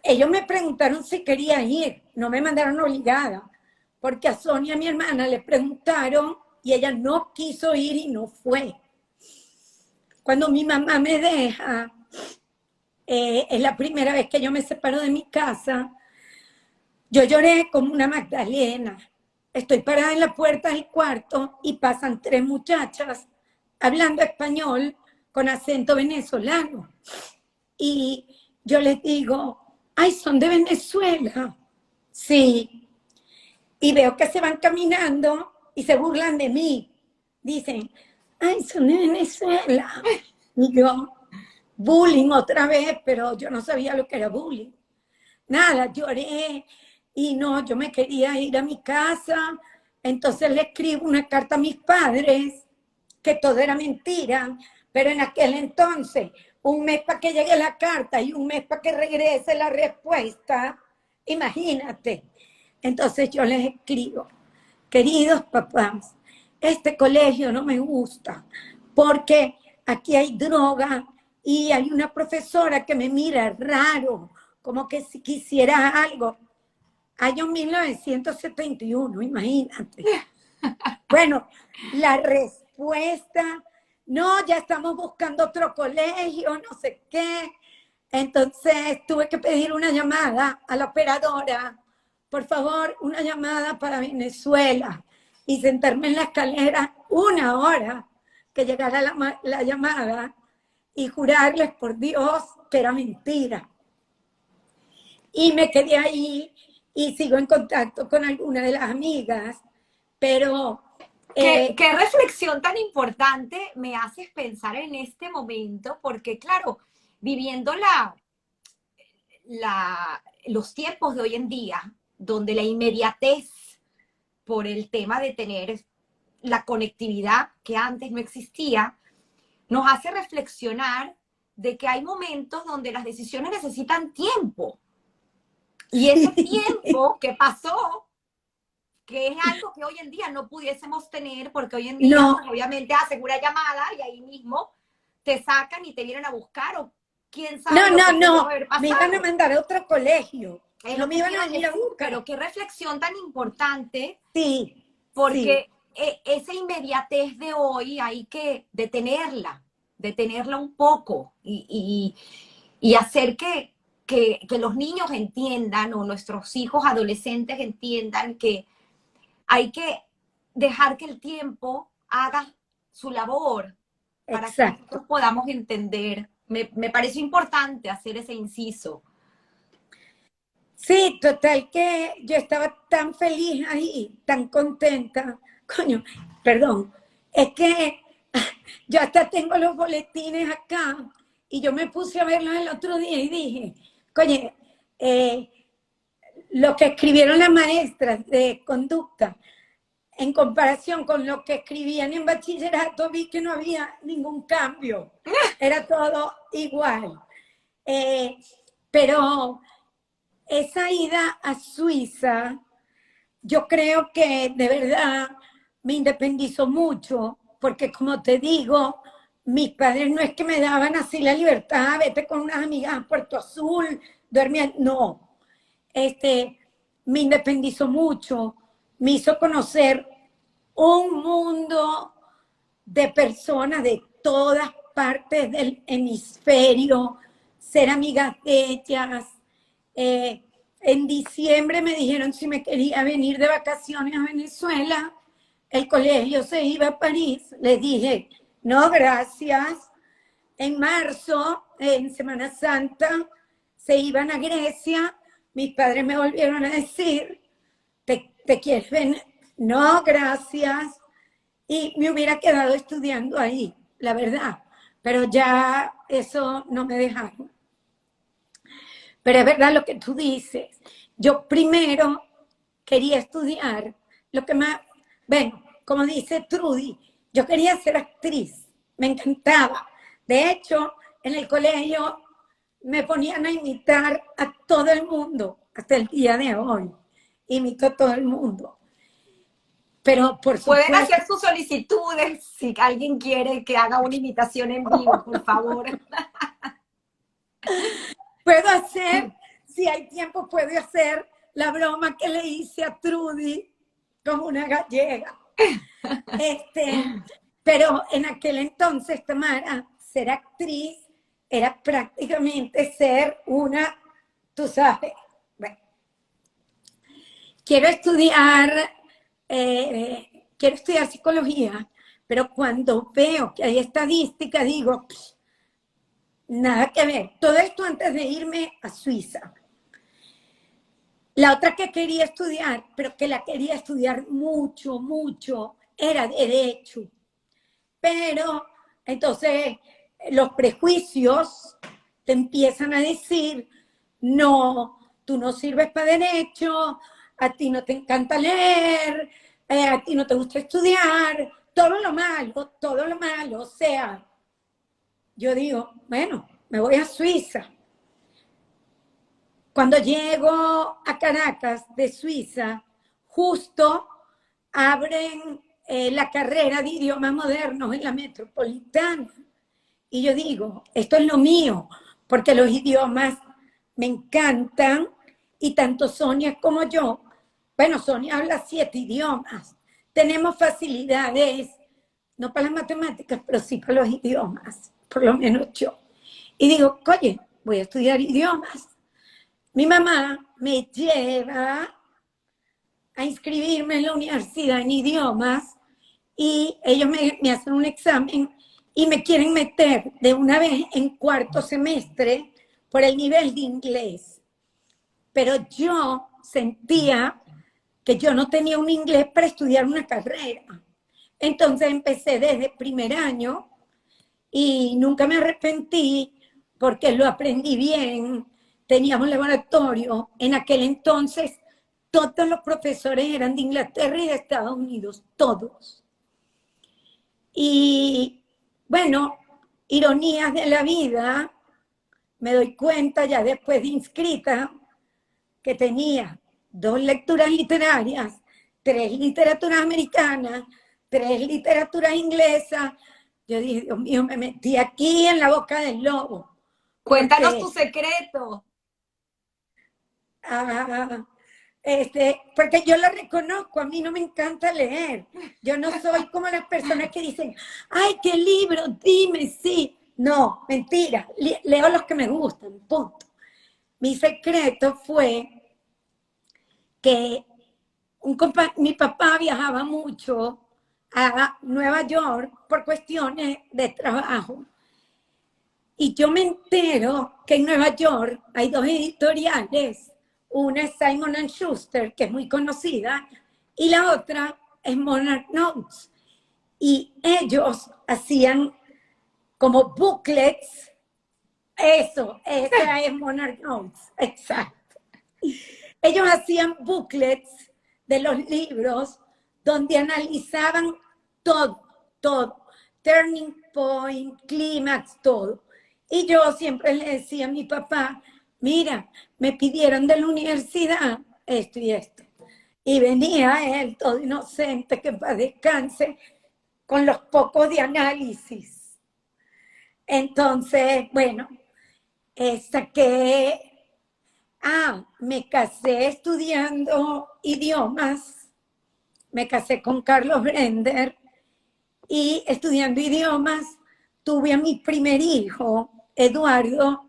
Ellos me preguntaron si quería ir, no me mandaron obligada, porque a Sonia, mi hermana, le preguntaron y ella no quiso ir y no fue. Cuando mi mamá me deja, es la primera vez que yo me separo de mi casa, yo lloré como una Magdalena. Estoy parada en la puerta del cuarto y pasan tres muchachas hablando español con acento venezolano. Y yo les digo, ay, son de Venezuela. Sí. y veo que se van caminando y se burlan de mí. Dicen, ay, son de Venezuela. Y yo, bullying otra vez, pero yo no sabía lo que era bullying. Nada, lloré y no, yo me quería ir a mi casa. Entonces le escribo una carta a mis padres, que todo era mentira, pero en aquel entonces, un mes para que llegue la carta y un mes para que regrese la respuesta, imagínate. Entonces yo les escribo, queridos papás, este colegio no me gusta porque aquí hay droga y hay una profesora que me mira raro, como que si quisiera algo. Año 1971, imagínate. Bueno, la respuesta, no, ya estamos buscando otro colegio, no sé qué. Entonces tuve que pedir una llamada a la operadora, por favor, una llamada para Venezuela, y sentarme en la escalera una hora que llegara la llamada y jurarles por Dios que era mentira. Y me quedé ahí y sigo en contacto con algunas de las amigas, pero... ¿Qué reflexión tan importante me haces pensar en este momento? Porque claro, viviendo los tiempos de hoy en día, donde la inmediatez por el tema de tener la conectividad que antes no existía, nos hace reflexionar de que hay momentos donde las decisiones necesitan tiempo. Y ese tiempo que pasó, que es algo que hoy en día no pudiésemos tener, porque hoy en día, no, pues, obviamente, asegura llamada y ahí mismo te sacan y te vienen a buscar, o quién sabe lo que pudo haber pasado. me iban a mandar a otro colegio. Es No lo me que iban te iba a a venir a decir, buscar. pero qué reflexión tan importante, Sí, porque sí. esa inmediatez de hoy hay que detenerla un poco y hacer que los niños entiendan, o nuestros hijos adolescentes entiendan que hay que dejar que el tiempo haga su labor para que nosotros Exacto. podamos entender. Me pareció importante hacer ese inciso. Sí, total que yo estaba tan feliz ahí, tan contenta. Coño, perdón, es que yo hasta tengo los boletines acá y yo me puse a verlos el otro día y dije, coño, lo que escribieron las maestras de conducta en comparación con lo que escribían en bachillerato, vi que no había ningún cambio, era todo igual. Eh, pero esa ida a Suiza, yo creo que de verdad me independizó mucho, porque como te digo, mis padres no es que me daban así la libertad, vete con unas amigas a Puerto Azul, dormían, no. Me independizó mucho, me hizo conocer un mundo de personas de todas partes del hemisferio, ser amigas de ellas. En diciembre me dijeron si me quería venir de vacaciones a Venezuela. El colegio se iba a París. Les dije, no, gracias. En marzo, en Semana Santa, se iban a Grecia. Mis padres me volvieron a decir, ¿te quieres venir? No, gracias. Y me hubiera quedado estudiando ahí, la verdad. Pero ya eso no me dejaron. Pero es verdad lo que tú dices. Yo primero quería estudiar lo que más, bueno, como dice Trudy, yo quería ser actriz, me encantaba. De hecho, en el colegio me ponían a imitar a todo el mundo, hasta el día de hoy. Imito a todo el mundo. Pero por Pueden supuesto, hacer sus solicitudes si alguien quiere que haga una imitación en vivo, por favor. puedo hacer, si hay tiempo, puedo hacer la broma que le hice a Trudy como una gallega. Pero en aquel entonces, Tamara, ser actriz era prácticamente ser una, tú sabes, bueno, quiero estudiar, quiero estudiar psicología, pero cuando veo que hay estadística, digo, nada que ver. Todo esto antes de irme a Suiza. La otra que quería estudiar, pero que la quería estudiar mucho, mucho, era Derecho. Pero entonces los prejuicios te empiezan a decir, no, tú no sirves para Derecho, a ti no te encanta leer, a ti no te gusta estudiar, todo lo malo. O sea, yo digo, bueno, me voy a Suiza. Cuando llego a Caracas de Suiza, justo abren la carrera de idiomas modernos en la metropolitana. Y yo digo, esto es lo mío, porque los idiomas me encantan y tanto Sonia como yo, bueno, Sonia habla 7 idiomas, tenemos facilidades, no para las matemáticas, pero sí para los idiomas, por lo menos yo. Y digo, oye, voy a estudiar idiomas. Mi mamá me lleva a inscribirme en la universidad en idiomas y ellos me hacen un examen y me quieren meter de una vez en 4º semestre por el nivel de inglés. Pero yo sentía que yo no tenía un inglés para estudiar una carrera. Entonces empecé desde primer año y nunca me arrepentí porque lo aprendí bien. Teníamos laboratorio. En aquel entonces todos los profesores eran de Inglaterra y de Estados Unidos, todos. Y bueno, ironías de la vida, me doy cuenta ya después de inscrita que tenía 2 lecturas literarias, 3 literaturas americanas, 3 literaturas inglesas. Yo dije, Dios mío, me metí aquí en la boca del lobo. Cuéntanos tu secreto. Porque yo lo reconozco, a mí no me encanta leer. Yo no soy como las personas que dicen, ay, qué libro, dime, sí. No, mentira, leo los que me gustan, punto. Mi secreto fue que mi papá viajaba mucho a Nueva York por cuestiones de trabajo. Y yo me entero que en Nueva York hay 2 editoriales. Una es Simon & Schuster, que es muy conocida, y la otra es Monarch Notes. Y ellos hacían como booklets. Esa es Monarch Notes, exacto. Ellos hacían booklets de los libros donde analizaban todo, todo. Turning point, clímax, todo. Y yo siempre le decía a mi papá, mira, me pidieron de la universidad esto y esto. Y venía él, todo inocente, que para descanse, con los pocos de análisis. Entonces, bueno, me casé estudiando idiomas, me casé con Carlos Brender y estudiando idiomas tuve a mi primer hijo, Eduardo,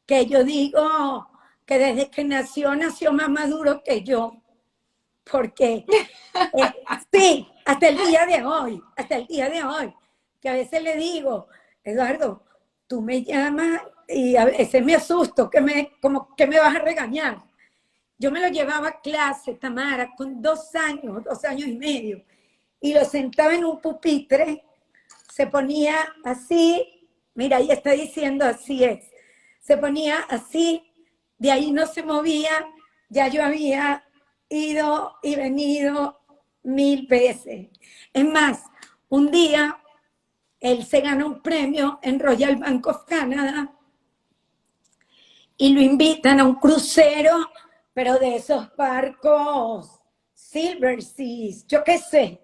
que yo digo que desde que nació más maduro que yo, porque sí, hasta el día de hoy, que a veces le digo, Eduardo, tú me llamas y a veces me asusto, como que me vas a regañar. Yo me lo llevaba a clase, Tamara, con 2 años, 2 años y medio, y lo sentaba en un pupitre, se ponía así, mira, ahí está diciendo así es, se ponía así, de ahí no se movía, ya yo había ido y venido 1000 veces. Es más, un día él se ganó un premio en Royal Bank of Canada y lo invitan a un crucero, pero de esos barcos Silver Seas, yo qué sé.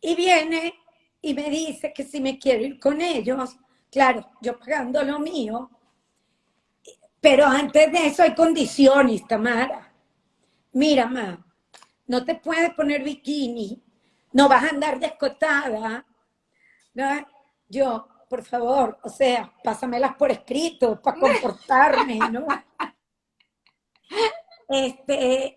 Y viene y me dice que si me quiero ir con ellos, claro, yo pagando lo mío, pero antes de eso hay condiciones, Tamara. Mira, ma, no te puedes poner bikini, no vas a andar descotada, ¿no? Yo, por favor, o sea, pásamelas por escrito para comportarme, ¿no? Terminé